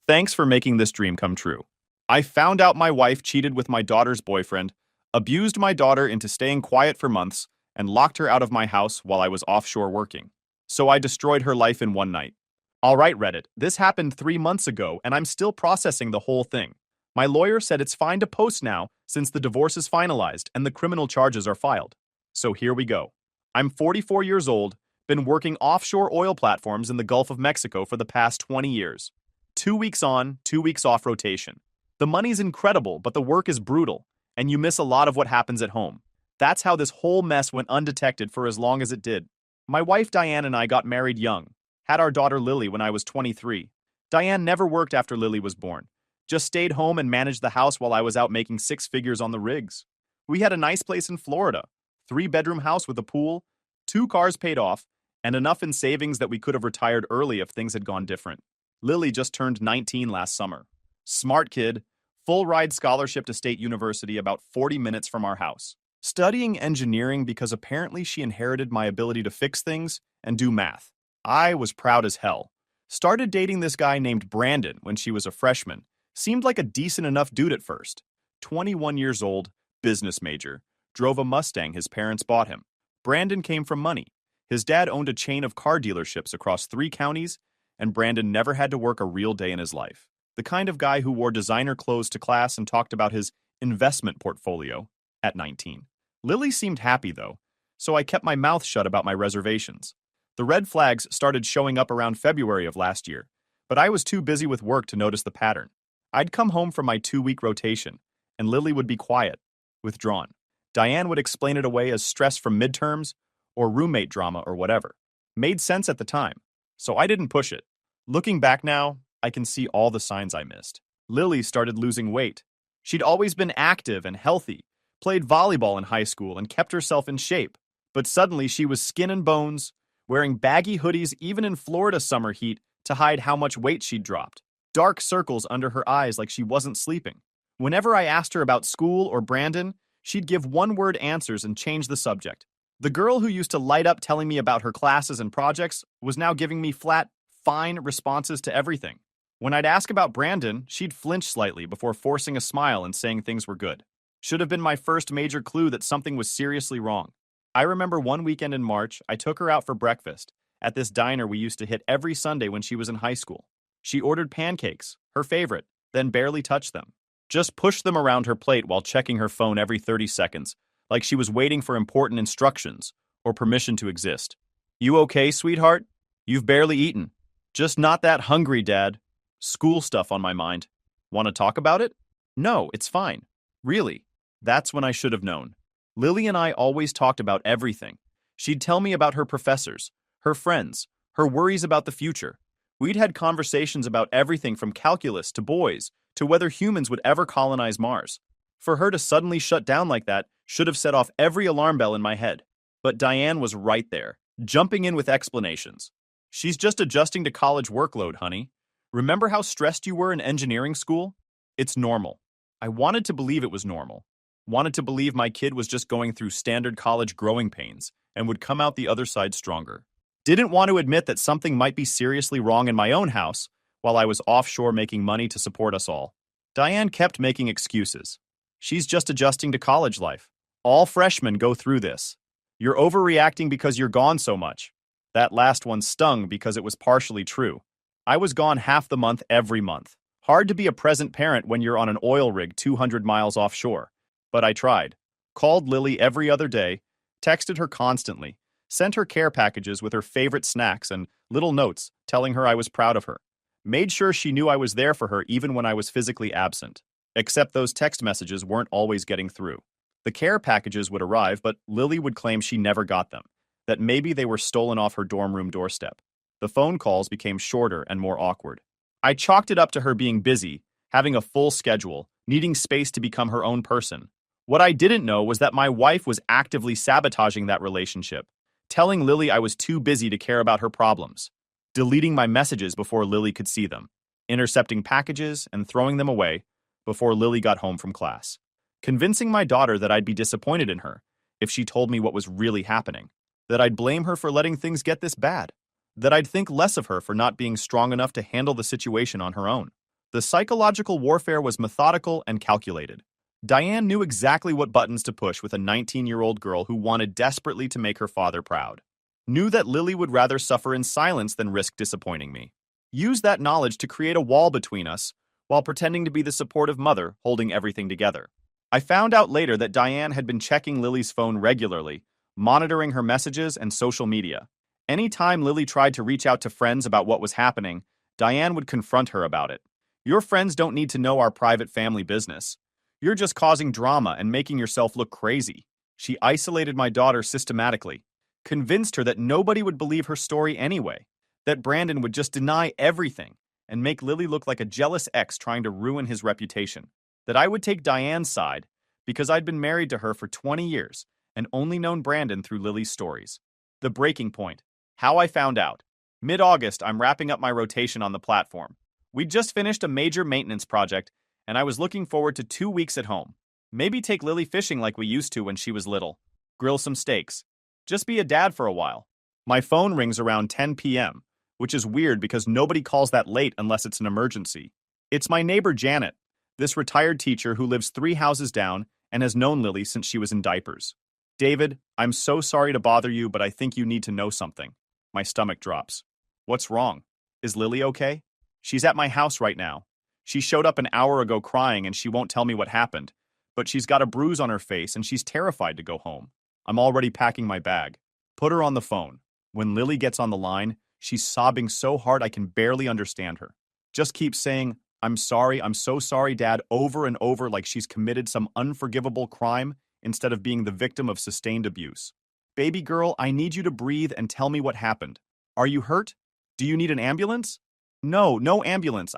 Thanks for making this dream come true. I found out my wife cheated with my daughter's boyfriend, abused my daughter into staying quiet for months, and locked her out of my house while I was offshore working. So I destroyed her life in one night. All right, Reddit, this happened 3 months ago, and I'm still processing the whole thing. My lawyer said it's fine to post now since the divorce is finalized and the criminal charges are filed. So here we go. I'm 44 years old, been working offshore oil platforms in the Gulf of Mexico for the past 20 years. 2 weeks on, 2 weeks off rotation. The money's incredible, but the work is brutal, and you miss a lot of what happens at home. That's how this whole mess went undetected for as long as it did. My wife Diane and I got married young, had our daughter Lily when I was 23. Diane never worked after Lily was born, just stayed home and managed the house while I was out making 6 figures on the rigs. We had a nice place in Florida, 3-bedroom house with a pool, 2 cars paid off, and enough in savings that we could have retired early if things had gone different. Lily just turned 19 last summer. Smart kid, full ride scholarship to State University about 40 minutes from our house. Studying engineering because apparently she inherited my ability to fix things and do math. I was proud as hell. Started dating this guy named Brandon when she was a freshman. Seemed like a decent enough dude at first. 21 years old, business major. Drove a Mustang his parents bought him. Brandon came from money. His dad owned a chain of car dealerships across 3 counties, and Brandon never had to work a real day in his life. The kind of guy who wore designer clothes to class and talked about his investment portfolio at 19. Lily seemed happy, though, so I kept my mouth shut about my reservations. The red flags started showing up around February of last year, but I was too busy with work to notice the pattern. I'd come home from my 2-week rotation, and Lily would be quiet, withdrawn. Diane would explain it away as stress from midterms or roommate drama or whatever. Made sense at the time, so I didn't push it. Looking back now, I can see all the signs I missed. Lily started losing weight. She'd always been active and healthy, played volleyball in high school and kept herself in shape. But suddenly she was skin and bones, wearing baggy hoodies even in Florida summer heat to hide how much weight she'd dropped. Dark circles under her eyes like she wasn't sleeping. Whenever I asked her about school or Brandon, she'd give one-word answers and change the subject. The girl who used to light up telling me about her classes and projects was now giving me flat, fine responses to everything. When I'd ask about Brandon, she'd flinch slightly before forcing a smile and saying things were good. Should have been my first major clue that something was seriously wrong. I remember one weekend in March, I took her out for breakfast at this diner we used to hit every Sunday when she was in high school. She ordered pancakes, her favorite, then barely touched them. Just pushed them around her plate while checking her phone every 30 seconds, like she was waiting for important instructions or permission to exist. "You okay, sweetheart? You've barely eaten." "Just not that hungry, Dad. School stuff on my mind." "Want to talk about it?" "No, it's fine." "Really?" That's when I should have known. Lily and I always talked about everything. She'd tell me about her professors, her friends, her worries about the future. We'd had conversations about everything from calculus to boys to whether humans would ever colonize Mars. For her to suddenly shut down like that should have set off every alarm bell in my head. But Diane was right there, jumping in with explanations. "She's just adjusting to college workload, honey. Remember how stressed you were in engineering school? It's normal." I wanted to believe it was normal. Wanted to believe my kid was just going through standard college growing pains and would come out the other side stronger. Didn't want to admit that something might be seriously wrong in my own house while I was offshore making money to support us all. Diane kept making excuses. She's just adjusting to college life. All freshmen go through this. You're overreacting because you're gone so much. That last one stung because it was partially true. I was gone half the month every month. Hard to be a present parent when you're on an oil rig 200 miles offshore. But I tried. Called Lily every other day, texted her constantly, sent her care packages with her favorite snacks and little notes telling her I was proud of her. Made sure she knew I was there for her even when I was physically absent. Except those text messages weren't always getting through. The care packages would arrive, but Lily would claim she never got them, that maybe they were stolen off her dorm room doorstep. The phone calls became shorter and more awkward. I chalked it up to her being busy, having a full schedule, needing space to become her own person. What I didn't know was that my wife was actively sabotaging that relationship, telling Lily I was too busy to care about her problems, deleting my messages before Lily could see them, intercepting packages and throwing them away before Lily got home from class, convincing my daughter that I'd be disappointed in her if she told me what was really happening, that I'd blame her for letting things get this bad, that I'd think less of her for not being strong enough to handle the situation on her own. The psychological warfare was methodical and calculated. Diane knew exactly what buttons to push with a 19-year-old girl who wanted desperately to make her father proud. Knew that Lily would rather suffer in silence than risk disappointing me. Used that knowledge to create a wall between us while pretending to be the supportive mother holding everything together. I found out later that Diane had been checking Lily's phone regularly, monitoring her messages and social media. Anytime Lily tried to reach out to friends about what was happening, Diane would confront her about it. Your friends don't need to know our private family business. You're just causing drama and making yourself look crazy. She isolated my daughter systematically, convinced her that nobody would believe her story anyway, that Brandon would just deny everything and make Lily look like a jealous ex trying to ruin his reputation, that I would take Diane's side because I'd been married to her for 20 years and only known Brandon through Lily's stories. The breaking point. How I found out. Mid-August, I'm wrapping up my rotation on the platform. We'd just finished a major maintenance project, and I was looking forward to 2 weeks at home. Maybe take Lily fishing like we used to when she was little. Grill some steaks. Just be a dad for a while. My phone rings around 10 p.m., which is weird because nobody calls that late unless it's an emergency. It's my neighbor Janet, this retired teacher who lives 3 houses down and has known Lily since she was in diapers. David, I'm so sorry to bother you, but I think you need to know something. My stomach drops. What's wrong? Is Lily okay? She's at my house right now. She showed up an hour ago crying and she won't tell me what happened, but she's got a bruise on her face and she's terrified to go home. I'm already packing my bag. Put her on the phone. When Lily gets on the line, she's sobbing so hard I can barely understand her. Just keep saying, I'm so sorry, Dad, over and over like she's committed some unforgivable crime instead of being the victim of sustained abuse. Baby girl, I need you to breathe and tell me what happened. Are you hurt? Do you need an ambulance? No ambulance.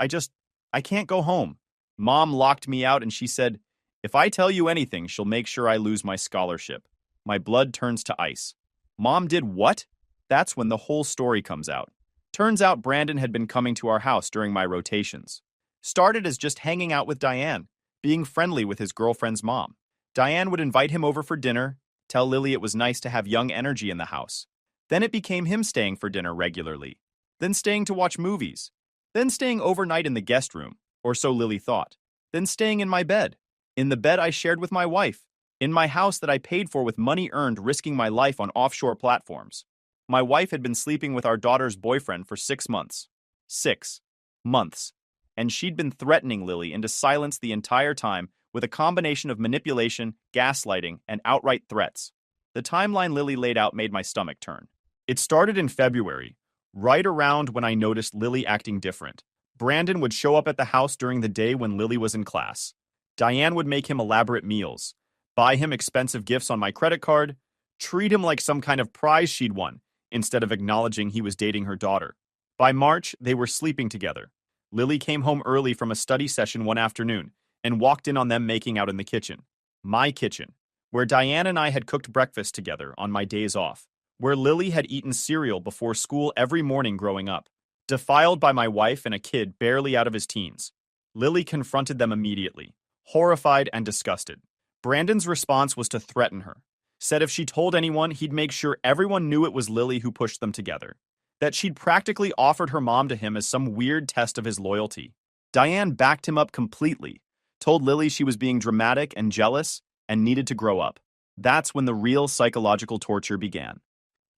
I can't go home. Mom locked me out and she said, if I tell you anything, she'll make sure I lose my scholarship. My blood turns to ice. Mom did what? That's when the whole story comes out. Turns out Brandon had been coming to our house during my rotations. Started as just hanging out with Diane, being friendly with his girlfriend's mom. Diane would invite him over for dinner, tell Lily it was nice to have young energy in the house. Then it became him staying for dinner regularly, then staying to watch movies, then staying overnight in the guest room, or so Lily thought, then staying in my bed, in the bed I shared with my wife, in my house that I paid for with money earned risking my life on offshore platforms. My wife had been sleeping with our daughter's boyfriend for 6 months. 6 months. And she'd been threatening Lily into silence the entire time with a combination of manipulation, gaslighting, and outright threats. The timeline Lily laid out made my stomach turn. It started in February, right around when I noticed Lily acting different. Brandon would show up at the house during the day when Lily was in class. Diane would make him elaborate meals, buy him expensive gifts on my credit card, treat him like some kind of prize she'd won, instead of acknowledging he was dating her daughter. By March, they were sleeping together. Lily came home early from a study session one afternoon and walked in on them making out in the kitchen. My kitchen, where Diane and I had cooked breakfast together on my days off, where Lily had eaten cereal before school every morning growing up, defiled by my wife and a kid barely out of his teens. Lily confronted them immediately, horrified and disgusted. Brandon's response was to threaten her. Said if she told anyone, he'd make sure everyone knew it was Lily who pushed them together. That she'd practically offered her mom to him as some weird test of his loyalty. Diane backed him up completely, told Lily she was being dramatic and jealous and needed to grow up. That's when the real psychological torture began.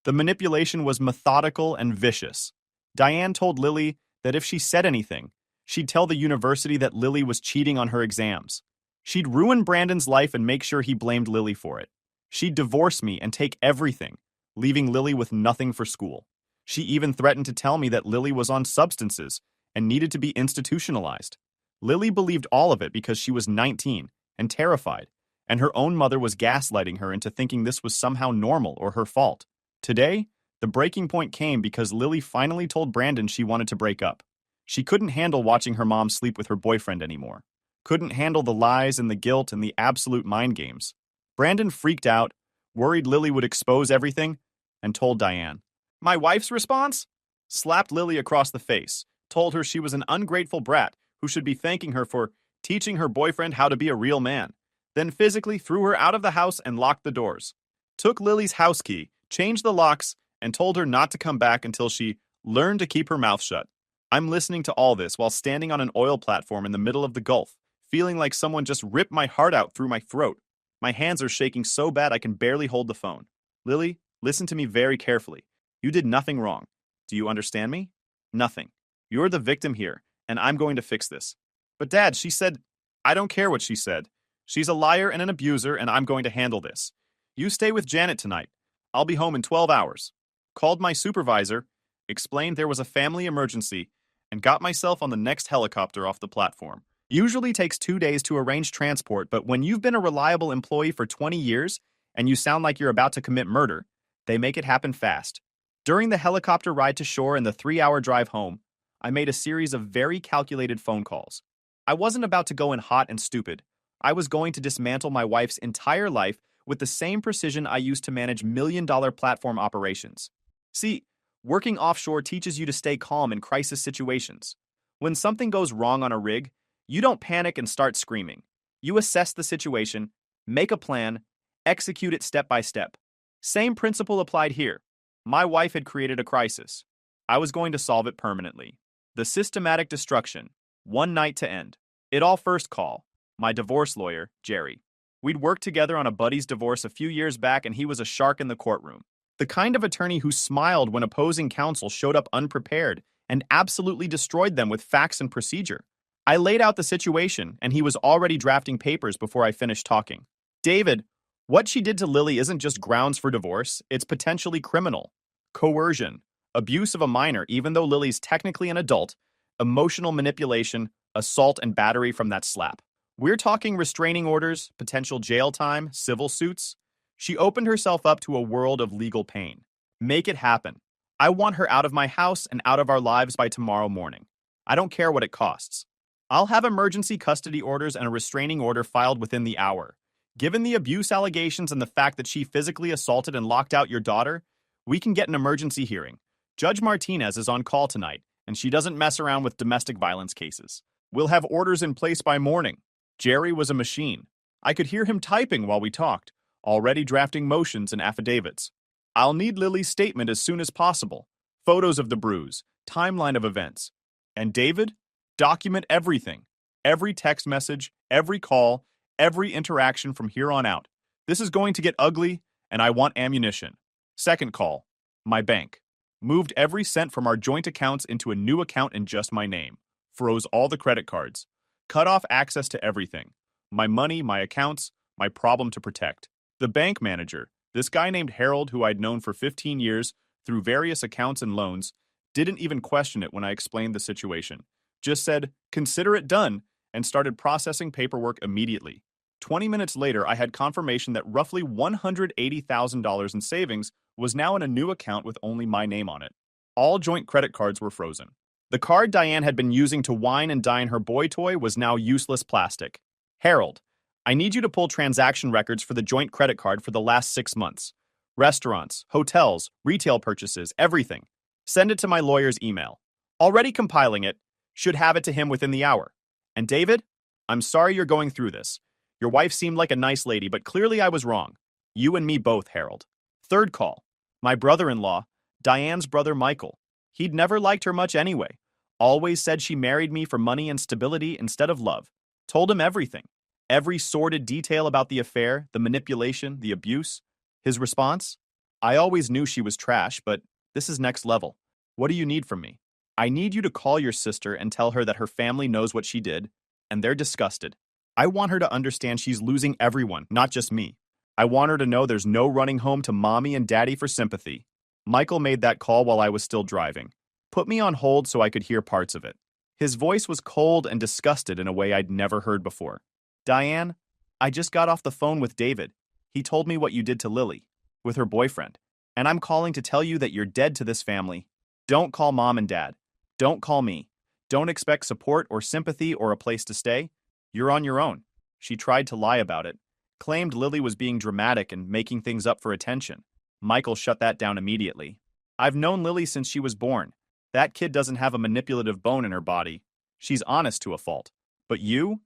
The manipulation was methodical and vicious. Diane told Lily that if she said anything, she'd tell the university that Lily was cheating on her exams. She'd ruin Brandon's life and make sure he blamed Lily for it. She'd divorce me and take everything, leaving Lily with nothing for school. She even threatened to tell me that Lily was on substances and needed to be institutionalized. Lily believed all of it because she was 19 and terrified, and her own mother was gaslighting her into thinking this was somehow normal or her fault. Today, the breaking point came because Lily finally told Brandon she wanted to break up. She couldn't handle watching her mom sleep with her boyfriend anymore. Couldn't handle the lies and the guilt and the absolute mind games. Brandon freaked out, worried Lily would expose everything, and told Diane. My wife's response? Slapped Lily across the face, told her she was an ungrateful brat who should be thanking her for teaching her boyfriend how to be a real man, then physically threw her out of the house and locked the doors. Took Lily's house key, changed the locks, and told her not to come back until she learned to keep her mouth shut. I'm listening to all this while standing on an oil platform in the middle of the Gulf, feeling like someone just ripped my heart out through my throat. My hands are shaking so bad I can barely hold the phone. Lily, listen to me very carefully. You did nothing wrong. Do you understand me? Nothing. You're the victim here, and I'm going to fix this. But Dad, she said... I don't care what she said. She's a liar and an abuser, and I'm going to handle this. You stay with Janet tonight. I'll be home in 12 hours. Called my supervisor, explained there was a family emergency, and got myself on the next helicopter off the platform. Usually takes 2 days to arrange transport, but when you've been a reliable employee for 20 years and you sound like you're about to commit murder, they make it happen fast. During the helicopter ride to shore and the 3-hour drive home, I made a series of very calculated phone calls. I wasn't about to go in hot and stupid. I was going to dismantle my wife's entire life with the same precision I used to manage million-dollar platform operations. See, working offshore teaches you to stay calm in crisis situations. When something goes wrong on a rig, you don't panic and start screaming. You assess the situation, make a plan, execute it step by step. Same principle applied here. My wife had created a crisis. I was going to solve it permanently. The systematic destruction. One night to end. It all first call. My divorce lawyer, Jerry. We'd worked together on a buddy's divorce a few years back and he was a shark in the courtroom. The kind of attorney who smiled when opposing counsel showed up unprepared and absolutely destroyed them with facts and procedure. I laid out the situation and he was already drafting papers before I finished talking. David, what she did to Lily isn't just grounds for divorce, it's potentially criminal. Coercion, abuse of a minor even though Lily's technically an adult, emotional manipulation, assault and battery from that slap. We're talking restraining orders, potential jail time, civil suits. She opened herself up to a world of legal pain. Make it happen. I want her out of my house and out of our lives by tomorrow morning. I don't care what it costs. I'll have emergency custody orders and a restraining order filed within the hour. Given the abuse allegations and the fact that she physically assaulted and locked out your daughter, we can get an emergency hearing. Judge Martinez is on call tonight, and she doesn't mess around with domestic violence cases. We'll have orders in place by morning. Jerry was a machine. I could hear him typing while we talked, already drafting motions and affidavits. I'll need Lily's statement as soon as possible. Photos of the bruise, timeline of events. And David, document everything. Every text message, every call, every interaction from here on out. This is going to get ugly, and I want ammunition. Second call. My bank. Moved every cent from our joint accounts into a new account in just my name. Froze all the credit cards. Cut off access to everything. My money, my accounts, my problem to protect. The bank manager, this guy named Harold who I'd known for 15 years through various accounts and loans, didn't even question it when I explained the situation. Just said, consider it done, and started processing paperwork immediately. 20 minutes later, I had confirmation that roughly $180,000 in savings was now in a new account with only my name on it. All joint credit cards were frozen. The card Diane had been using to wine and dine her boy toy was now useless plastic. Harold, I need you to pull transaction records for the joint credit card for the last 6 months. Restaurants, hotels, retail purchases, everything. Send it to my lawyer's email. Already compiling it. Should have it to him within the hour. And David, I'm sorry you're going through this. Your wife seemed like a nice lady, but clearly I was wrong. You and me both, Harold. Third call. My brother-in-law, Diane's brother Michael. He'd never liked her much anyway. Always said she married me for money and stability instead of love. Told him everything. Every sordid detail about the affair, the manipulation, the abuse. His response? I always knew she was trash, but this is next level. What do you need from me? I need you to call your sister and tell her that her family knows what she did, and they're disgusted. I want her to understand she's losing everyone, not just me. I want her to know there's no running home to mommy and daddy for sympathy. Michael made that call while I was still driving. Put me on hold so I could hear parts of it. His voice was cold and disgusted in a way I'd never heard before. Diane, I just got off the phone with David. He told me what you did to Lily, with her boyfriend, and I'm calling to tell you that you're dead to this family. Don't call mom and dad. Don't call me. Don't expect support or sympathy or a place to stay. You're on your own. She tried to lie about it, claimed Lily was being dramatic and making things up for attention. Michael shut that down immediately. I've known Lily since she was born. That kid doesn't have a manipulative bone in her body. She's honest to a fault. But you've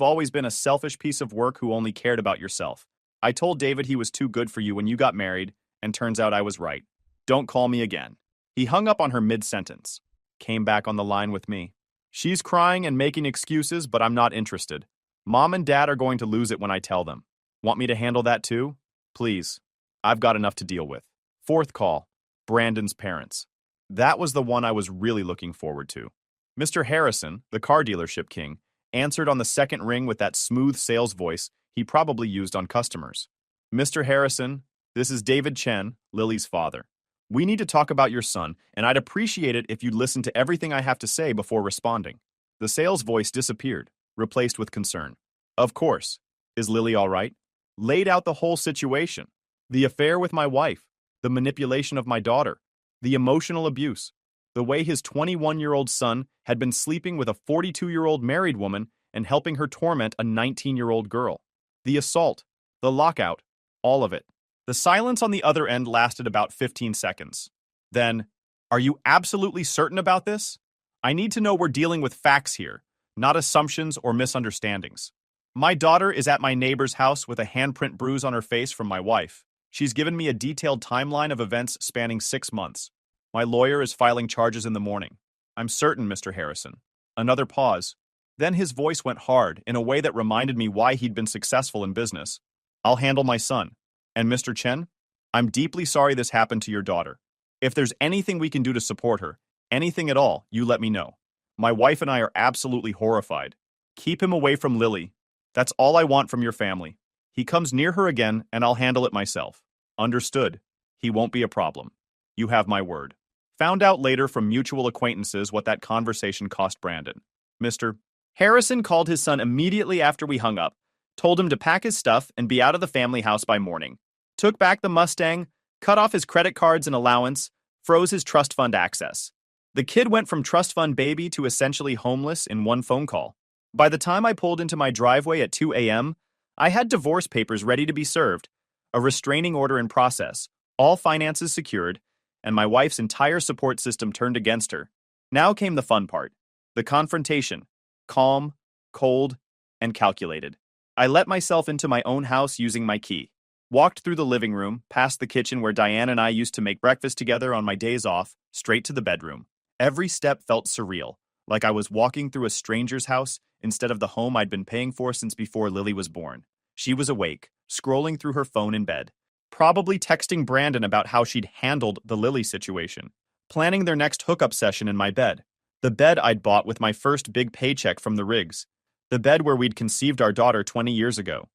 always been a selfish piece of work who only cared about yourself. I told David he was too good for you when you got married, and turns out I was right. Don't call me again. He hung up on her mid-sentence. Came back on the line with me. She's crying and making excuses, but I'm not interested. Mom and Dad are going to lose it when I tell them. Want me to handle that too? Please. I've got enough to deal with. Fourth call. Brandon's parents. That was the one I was really looking forward to. Mr. Harrison, the car dealership king, answered on the second ring with that smooth sales voice he probably used on customers. Mr. Harrison, this is David Chen, Lily's father. We need to talk about your son, and I'd appreciate it if you'd listen to everything I have to say before responding. The sales voice disappeared, replaced with concern. Of course. Is Lily all right? Laid out the whole situation. The affair with my wife, the manipulation of my daughter, the emotional abuse, the way his 21-year-old son had been sleeping with a 42-year-old married woman and helping her torment a 19-year-old girl. The assault, the lockout, all of it. The silence on the other end lasted about 15 seconds. Then, are you absolutely certain about this? I need to know we're dealing with facts here, not assumptions or misunderstandings. My daughter is at my neighbor's house with a handprint bruise on her face from my wife. She's given me a detailed timeline of events spanning 6 months. My lawyer is filing charges in the morning. I'm certain, Mr. Harrison. Another pause. Then his voice went hard in a way that reminded me why he'd been successful in business. I'll handle my son. And Mr. Chen, I'm deeply sorry this happened to your daughter. If there's anything we can do to support her, anything at all, you let me know. My wife and I are absolutely horrified. Keep him away from Lily. That's all I want from your family. He comes near her again, and I'll handle it myself. Understood. He won't be a problem. You have my word. Found out later from mutual acquaintances what that conversation cost Brandon. Mr. Harrison called his son immediately after we hung up, told him to pack his stuff and be out of the family house by morning. Took back the Mustang, cut off his credit cards and allowance, froze his trust fund access. The kid went from trust fund baby to essentially homeless in one phone call. By the time I pulled into my driveway at 2 a.m., I had divorce papers ready to be served, a restraining order in process, all finances secured, and my wife's entire support system turned against her. Now came the fun part. The confrontation. Calm, cold, and calculated. I let myself into my own house using my key. Walked through the living room, past the kitchen where Diane and I used to make breakfast together on my days off, straight to the bedroom. Every step felt surreal, like I was walking through a stranger's house instead of the home I'd been paying for since before Lily was born. She was awake, scrolling through her phone in bed, probably texting Brandon about how she'd handled the Lily situation, planning their next hookup session in my bed. The bed I'd bought with my first big paycheck from the Riggs. The bed where we'd conceived our daughter 20 years ago.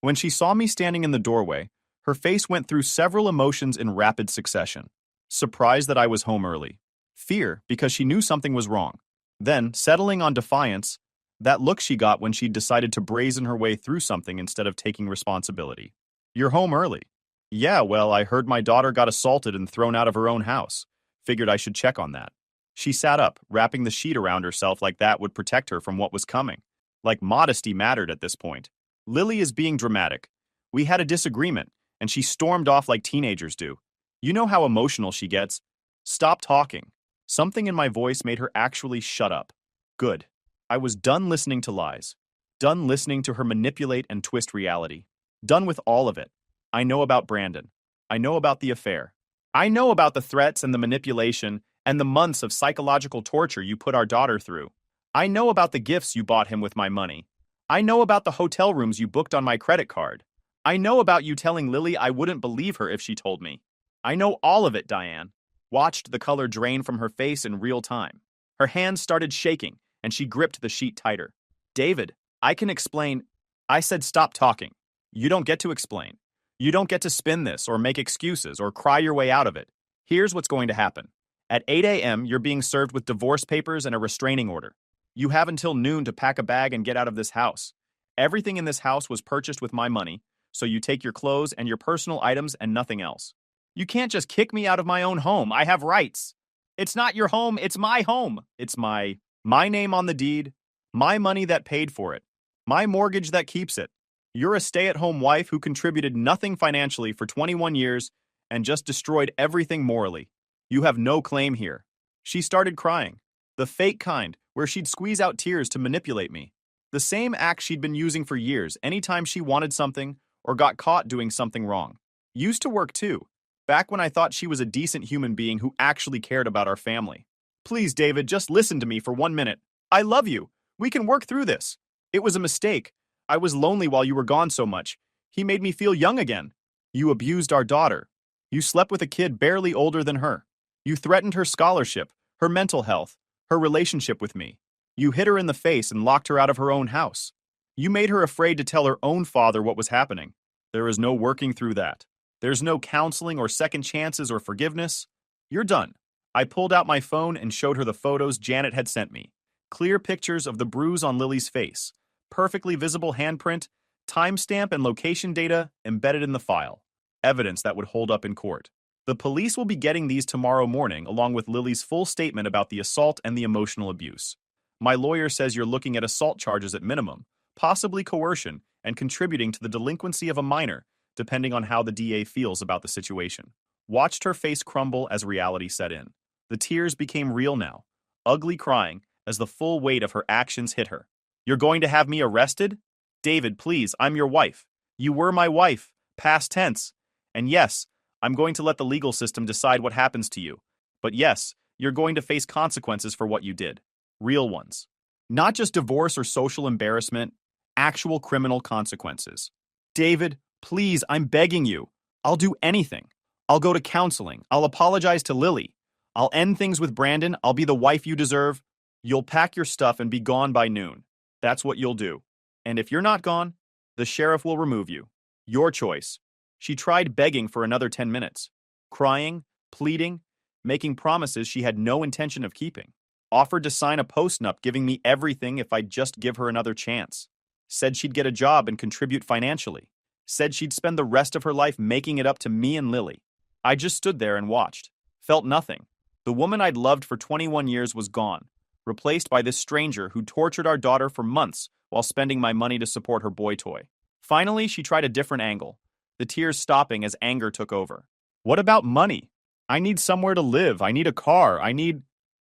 When she saw me standing in the doorway, her face went through several emotions in rapid succession. Surprise that I was home early. Fear, because she knew something was wrong. Then, settling on defiance, that look she got when she'd decided to brazen her way through something instead of taking responsibility. You're home early. Yeah, well, I heard my daughter got assaulted and thrown out of her own house. Figured I should check on that. She sat up, wrapping the sheet around herself like that would protect her from what was coming. Like modesty mattered at this point. Lily is being dramatic. We had a disagreement, and she stormed off like teenagers do. You know how emotional she gets. Stop talking. Something in my voice made her actually shut up. Good. I was done listening to lies. Done listening to her manipulate and twist reality. Done with all of it. I know about Brandon. I know about the affair. I know about the threats and the manipulation and the months of psychological torture you put our daughter through. I know about the gifts you bought him with my money. I know about the hotel rooms you booked on my credit card. I know about you telling Lily I wouldn't believe her if she told me. I know all of it, Diane. Watched the color drain from her face in real time. Her hands started shaking, and she gripped the sheet tighter. David, I can explain. I said stop talking. You don't get to explain. You don't get to spin this or make excuses or cry your way out of it. Here's what's going to happen. At 8 a.m., you're being served with divorce papers and a restraining order. You have until noon to pack a bag and get out of this house. Everything in this house was purchased with my money, so you take your clothes and your personal items and nothing else. You can't just kick me out of my own home. I have rights. It's not your home, it's my home. It's my name on the deed, my money that paid for it, my mortgage that keeps it. You're a stay-at-home wife who contributed nothing financially for 21 years and just destroyed everything morally. You have no claim here. She started crying. The fake kind, where she'd squeeze out tears to manipulate me. The same act she'd been using for years anytime she wanted something or got caught doing something wrong. Used to work too, back when I thought she was a decent human being who actually cared about our family. Please, David, just listen to me for 1 minute. I love you. We can work through this. It was a mistake. I was lonely while you were gone so much. He made me feel young again. You abused our daughter. You slept with a kid barely older than her. You threatened her scholarship, her mental health, her relationship with me. You hit her in the face and locked her out of her own house. You made her afraid to tell her own father what was happening. There is no working through that. There's no counseling or second chances or forgiveness. You're done. I pulled out my phone and showed her the photos Janet had sent me. Clear pictures of the bruise on Lily's face, perfectly visible handprint, timestamp and location data embedded in the file. Evidence that would hold up in court. The police will be getting these tomorrow morning along with Lily's full statement about the assault and the emotional abuse. My lawyer says you're looking at assault charges at minimum, possibly coercion, and contributing to the delinquency of a minor, depending on how the DA feels about the situation. Watched her face crumble as reality set in. The tears became real now, ugly crying as the full weight of her actions hit her. You're going to have me arrested? David, please, I'm your wife. You were my wife, past tense. And yes, I'm going to let the legal system decide what happens to you. But yes, you're going to face consequences for what you did. Real ones. Not just divorce or social embarrassment, actual criminal consequences. David, please, I'm begging you. I'll do anything. I'll go to counseling. I'll apologize to Lily. I'll end things with Brandon. I'll be the wife you deserve. You'll pack your stuff and be gone by noon. That's what you'll do. And if you're not gone, the sheriff will remove you. Your choice. She tried begging for another 10 minutes. Crying, pleading, making promises she had no intention of keeping. Offered to sign a postnup giving me everything if I'd just give her another chance. Said she'd get a job and contribute financially. Said she'd spend the rest of her life making it up to me and Lily. I just stood there and watched. Felt nothing. The woman I'd loved for 21 years was gone, replaced by this stranger who tortured our daughter for months while spending my money to support her boy toy. Finally, she tried a different angle, the tears stopping as anger took over. What about money? I need somewhere to live. I need a car.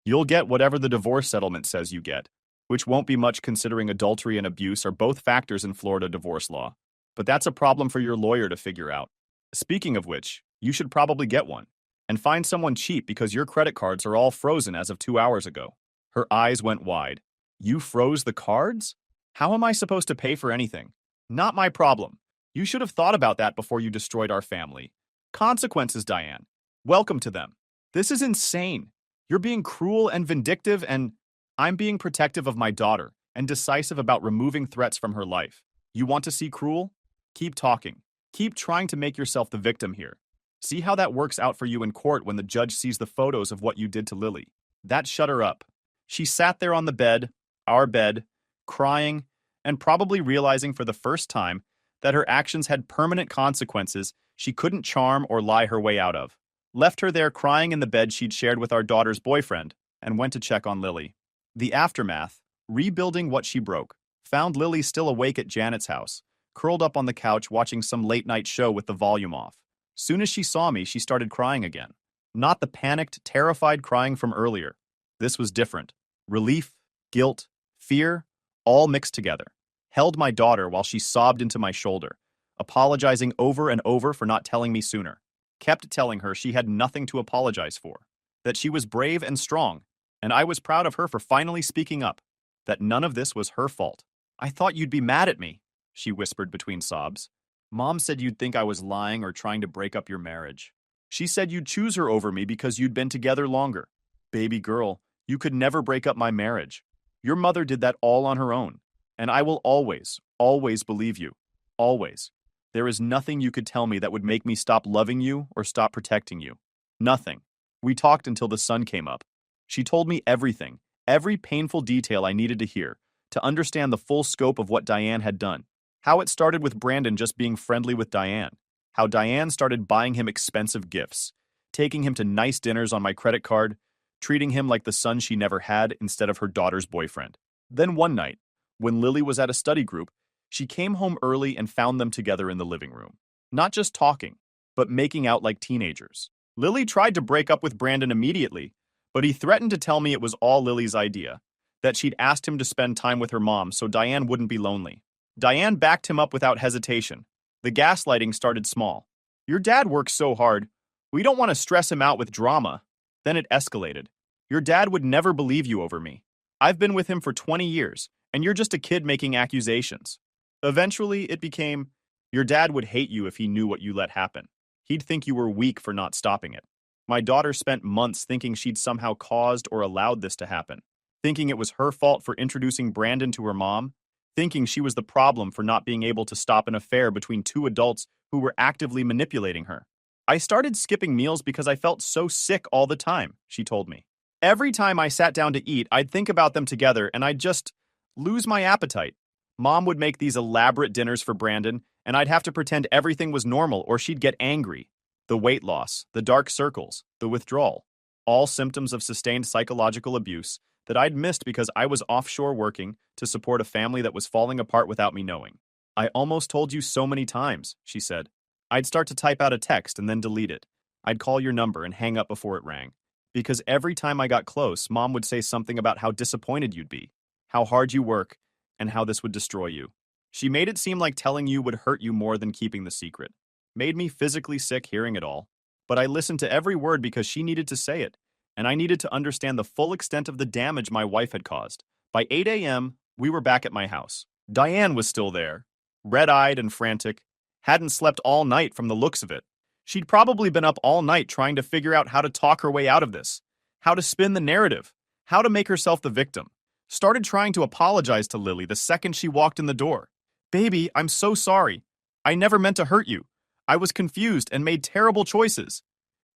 You'll get whatever the divorce settlement says you get, which won't be much considering adultery and abuse are both factors in Florida divorce law. But that's a problem for your lawyer to figure out. Speaking of which, you should probably get one. And find someone cheap because your credit cards are all frozen as of 2 hours ago. Her eyes went wide. You froze the cards? How am I supposed to pay for anything? Not my problem. You should have thought about that before you destroyed our family. Consequences, Diane. Welcome to them. This is insane. You're being cruel and vindictive, and I'm being protective of my daughter and decisive about removing threats from her life. You want to see cruel? Keep talking. Keep trying to make yourself the victim here. See how that works out for you in court when the judge sees the photos of what you did to Lily. That shut her up. She sat there on the bed, our bed, crying, and probably realizing for the first time that her actions had permanent consequences she couldn't charm or lie her way out of. Left her there crying in the bed she'd shared with our daughter's boyfriend, and went to check on Lily. The aftermath, rebuilding what she broke, found Lily still awake at Janet's house, curled up on the couch watching some late-night show with the volume off. Soon as she saw me, she started crying again. Not the panicked, terrified crying from earlier. This was different. Relief, guilt, fear, all mixed together. held my daughter while she sobbed into my shoulder, apologizing over and over for not telling me sooner, kept telling her she had nothing to apologize for, that she was brave and strong, and I was proud of her for finally speaking up, that none of this was her fault. I thought you'd be mad at me, she whispered between sobs. Mom said you'd think I was lying or trying to break up your marriage. She said you'd choose her over me because you'd been together longer. Baby girl, you could never break up my marriage. Your mother did that all on her own, and I will always, always believe you. Always. There is nothing you could tell me that would make me stop loving you or stop protecting you. Nothing. We talked until the sun came up. She told me everything, every painful detail I needed to hear, to understand the full scope of what Diane had done. How it started with Brandon just being friendly with Diane. How Diane started buying him expensive gifts, taking him to nice dinners on my credit card, treating him like the son she never had instead of her daughter's boyfriend. Then one night, when Lily was at a study group, she came home early and found them together in the living room. Not just talking, but making out like teenagers. Lily tried to break up with Brandon immediately, but he threatened to tell me it was all Lily's idea, that she'd asked him to spend time with her mom so Diane wouldn't be lonely. Diane backed him up without hesitation. The gaslighting started small. Your dad works so hard. We don't want to stress him out with drama. Then it escalated. Your dad would never believe you over me. I've been with him for 20 years, and you're just a kid making accusations. Eventually, it became, your dad would hate you if he knew what you let happen. He'd think you were weak for not stopping it. My daughter spent months thinking she'd somehow caused or allowed this to happen, thinking it was her fault for introducing Brandon to her mom, thinking she was the problem for not being able to stop an affair between two adults who were actively manipulating her. I started skipping meals because I felt so sick all the time, she told me. Every time I sat down to eat, I'd think about them together and I'd just lose my appetite. Mom would make these elaborate dinners for Brandon, and I'd have to pretend everything was normal or she'd get angry. The weight loss, the dark circles, the withdrawal, all symptoms of sustained psychological abuse that I'd missed because I was offshore working to support a family that was falling apart without me knowing. I almost told you so many times, she said. I'd start to type out a text and then delete it. I'd call your number and hang up before it rang. Because every time I got close, Mom would say something about how disappointed you'd be, how hard you work, and how this would destroy you. She made it seem like telling you would hurt you more than keeping the secret. Made me physically sick hearing it all. But I listened to every word because she needed to say it, and I needed to understand the full extent of the damage my wife had caused. By 8 a.m., we were back at my house. Diane was still there, red-eyed and frantic, hadn't slept all night from the looks of it. She'd probably been up all night trying to figure out how to talk her way out of this, how to spin the narrative, how to make herself the victim. Started trying to apologize to Lily the second she walked in the door. Baby, I'm so sorry. I never meant to hurt you. I was confused and made terrible choices.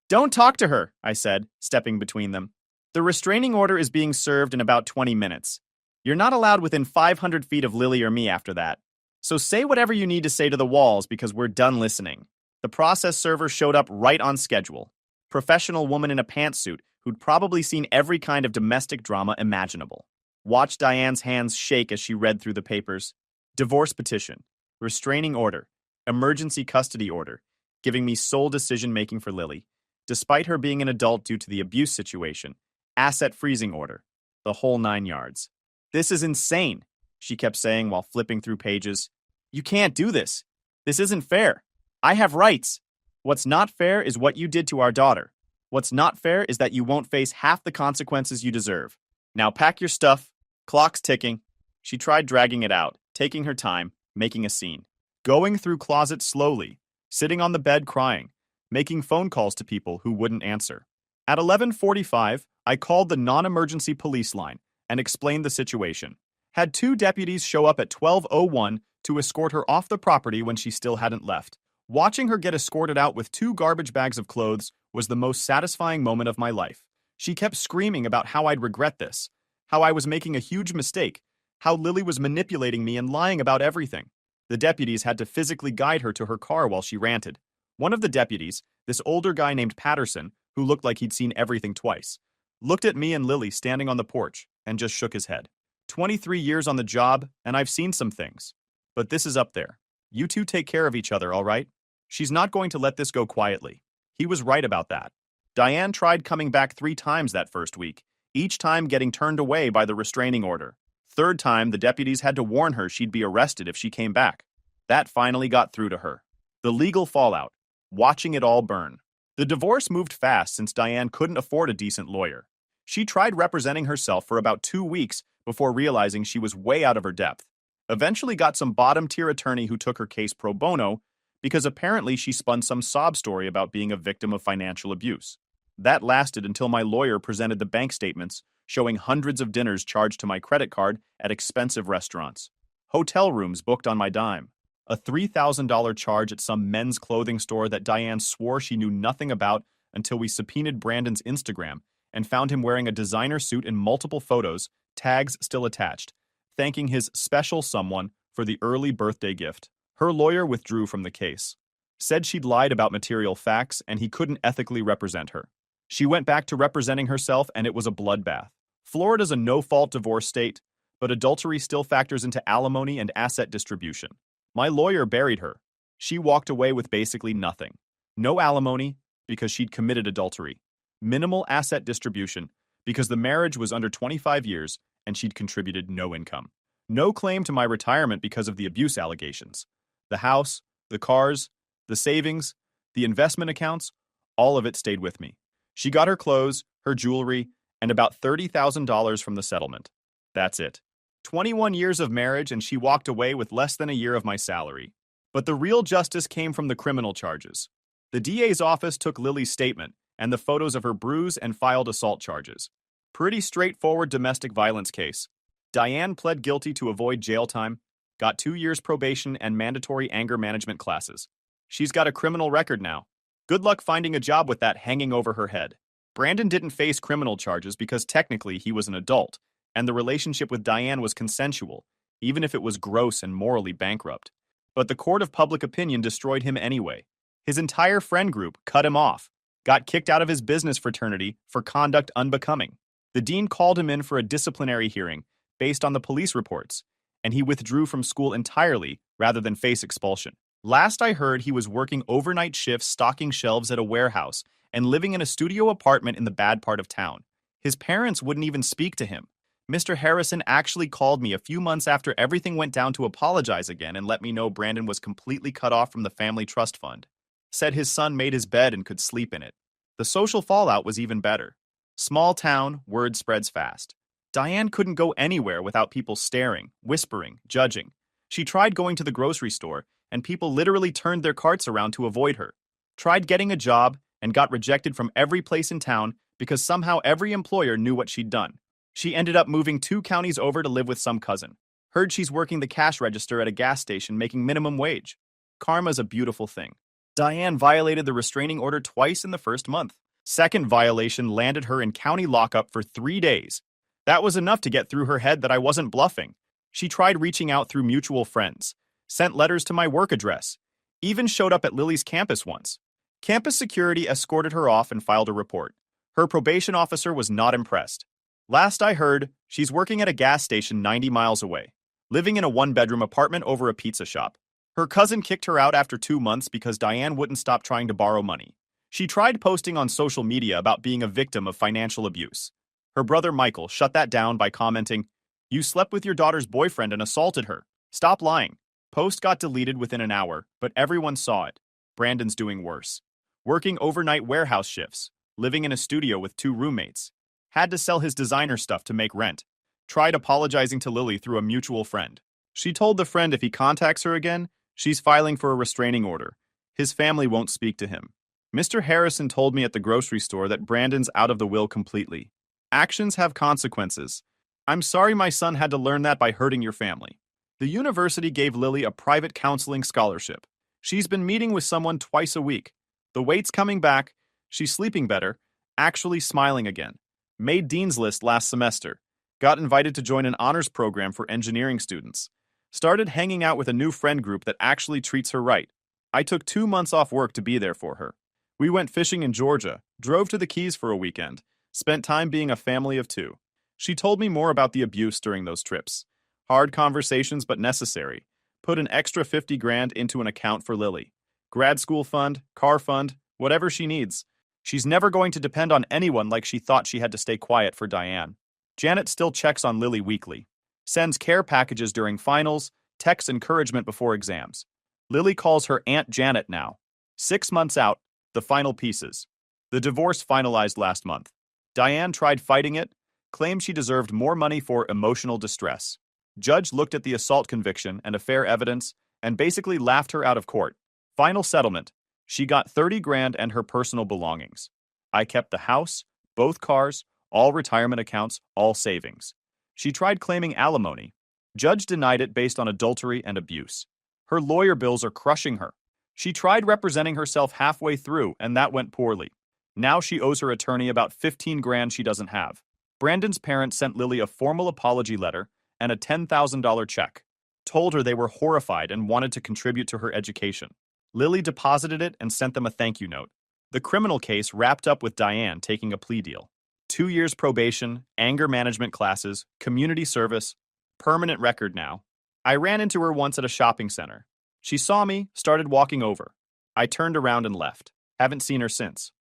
Don't talk to her, I said, stepping between them. The restraining order is being served in about 20 minutes. You're not allowed within 500 feet of Lily or me after that. So say whatever you need to say to the walls because we're done listening. The process server showed up right on schedule. Professional woman in a pantsuit who'd probably seen every kind of domestic drama imaginable. Watched Diane's hands shake as she read through the papers. Divorce petition, restraining order, emergency custody order, giving me sole decision-making for Lily, despite her being an adult due to the abuse situation, asset freezing order, the whole 9 yards. This is insane, she kept saying while flipping through pages. You can't do this. This isn't fair. I have rights. What's not fair is what you did to our daughter. What's not fair is that you won't face half the consequences you deserve. Now pack your stuff. Clock's ticking. She tried dragging it out, taking her time, making a scene. Going through closets slowly, sitting on the bed crying, making phone calls to people who wouldn't answer. At 11:45, I called the non-emergency police line and explained the situation. Had 2 deputies show up at 12:01 to escort her off the property when she still hadn't left. Watching her get escorted out with 2 garbage bags of clothes was the most satisfying moment of my life. She kept screaming about how I'd regret this, how I was making a huge mistake, how Lily was manipulating me and lying about everything. The deputies had to physically guide her to her car while she ranted. One of the deputies, this older guy named Patterson, who looked like he'd seen everything twice, looked at me and Lily standing on the porch and just shook his head. 23 years on the job, and I've seen some things. But this is up there. You two take care of each other, all right? She's not going to let this go quietly. He was right about that. Diane tried coming back 3 times that first week, each time getting turned away by the restraining order. Third time, the deputies had to warn her she'd be arrested if she came back. That finally got through to her. The legal fallout. Watching it all burn. The divorce moved fast since Diane couldn't afford a decent lawyer. She tried representing herself for about 2 weeks before realizing she was way out of her depth. Eventually got some bottom-tier attorney who took her case pro bono because apparently she spun some sob story about being a victim of financial abuse. That lasted until my lawyer presented the bank statements showing hundreds of dinners charged to my credit card at expensive restaurants, hotel rooms booked on my dime, a $3,000 charge at some men's clothing store that Diane swore she knew nothing about until we subpoenaed Brandon's Instagram and found him wearing a designer suit in multiple photos, tags still attached, thanking his special someone for the early birthday gift. Her lawyer withdrew from the case, said she'd lied about material facts and he couldn't ethically represent her. She went back to representing herself and it was a bloodbath. Florida's a no-fault divorce state, but adultery still factors into alimony and asset distribution. My lawyer buried her. She walked away with basically nothing. No alimony, because she'd committed adultery. Minimal asset distribution, because the marriage was under 25 years and she'd contributed no income. No claim to my retirement because of the abuse allegations. The house, the cars, the savings, the investment accounts, all of it stayed with me. She got her clothes, her jewelry, and about $30,000 from the settlement. That's it. 21 years of marriage and she walked away with less than a year of my salary. But the real justice came from the criminal charges. The DA's office took Lily's statement and the photos of her bruise and filed assault charges. Pretty straightforward domestic violence case. Diane pled guilty to avoid jail time, got 2 years probation and mandatory anger management classes. She's got a criminal record now. Good luck finding a job with that hanging over her head. Brandon didn't face criminal charges because technically he was an adult, and the relationship with Diane was consensual, even if it was gross and morally bankrupt. But the court of public opinion destroyed him anyway. His entire friend group cut him off, got kicked out of his business fraternity for conduct unbecoming. The dean called him in for a disciplinary hearing based on the police reports, and he withdrew from school entirely rather than face expulsion. Last I heard, he was working overnight shifts stocking shelves at a warehouse and living in a studio apartment in the bad part of town. His parents wouldn't even speak to him. Mr. Harrison actually called me a few months after everything went down to apologize again and let me know Brandon was completely cut off from the family trust fund. Said his son made his bed and could sleep in it. The social fallout was even better. Small town, word spreads fast. Diane couldn't go anywhere without people staring, whispering, judging. She tried going to the grocery store, and people literally turned their carts around to avoid her. Tried getting a job, and got rejected from every place in town because somehow every employer knew what she'd done. She ended up moving 2 counties over to live with some cousin. Heard she's working the cash register at a gas station making minimum wage. Karma's a beautiful thing. Diane violated the restraining order twice in the first month. Second violation landed her in county lockup for 3 days. That was enough to get through her head that I wasn't bluffing. She tried reaching out through mutual friends, sent letters to my work address, even showed up at Lily's campus once. Campus security escorted her off and filed a report. Her probation officer was not impressed. Last I heard, she's working at a gas station 90 miles away, living in a 1-bedroom apartment over a pizza shop. Her cousin kicked her out after 2 months because Diane wouldn't stop trying to borrow money. She tried posting on social media about being a victim of financial abuse. Her brother Michael shut that down by commenting, "You slept with your daughter's boyfriend and assaulted her. Stop lying." Post got deleted within an hour, but everyone saw it. Brandon's doing worse. Working overnight warehouse shifts, living in a studio with 2 roommates. Had to sell his designer stuff to make rent. Tried apologizing to Lily through a mutual friend. She told the friend if he contacts her again, she's filing for a restraining order. His family won't speak to him. Mr. Harrison told me at the grocery store that Brandon's out of the will completely. Actions have consequences. I'm sorry my son had to learn that by hurting your family. The university gave Lily a private counseling scholarship. She's been meeting with someone twice a week. The weight's coming back, she's sleeping better, actually smiling again. Made Dean's List last semester. Got invited to join an honors program for engineering students. Started hanging out with a new friend group that actually treats her right. I took 2 months off work to be there for her. We went fishing in Georgia, drove to the Keys for a weekend, spent time being a family of 2. She told me more about the abuse during those trips. Hard conversations but necessary. Put an extra 50 grand into an account for Lily. Grad school fund, car fund, whatever she needs. She's never going to depend on anyone like she thought she had to stay quiet for Diane. Janet still checks on Lily weekly. Sends care packages during finals, texts encouragement before exams. Lily calls her Aunt Janet now. 6 months out, the final pieces. The divorce finalized last month. Diane tried fighting it, claimed she deserved more money for emotional distress. Judge looked at the assault conviction and affair evidence and basically laughed her out of court. Final settlement. She got 30 grand and her personal belongings. I kept the house, both cars, all retirement accounts, all savings. She tried claiming alimony. Judge denied it based on adultery and abuse. Her lawyer bills are crushing her. She tried representing herself halfway through, and that went poorly. Now she owes her attorney about 15 grand she doesn't have. Brandon's parents sent Lily a formal apology letter and a $10,000 check. Told her they were horrified and wanted to contribute to her education. Lily deposited it and sent them a thank you note. The criminal case wrapped up with Diane taking a plea deal. 2 years probation, anger management classes, community service, permanent record now. I ran into her once at a shopping center. She saw me, started walking over. I turned around and left. Haven't seen her since.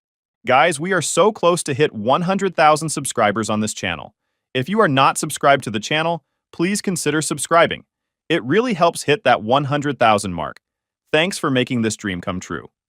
Guys, we are so close to hit 100,000 subscribers on this channel. If you are not subscribed to the channel, please consider subscribing. It really helps hit that 100,000 mark. Thanks for making this dream come true.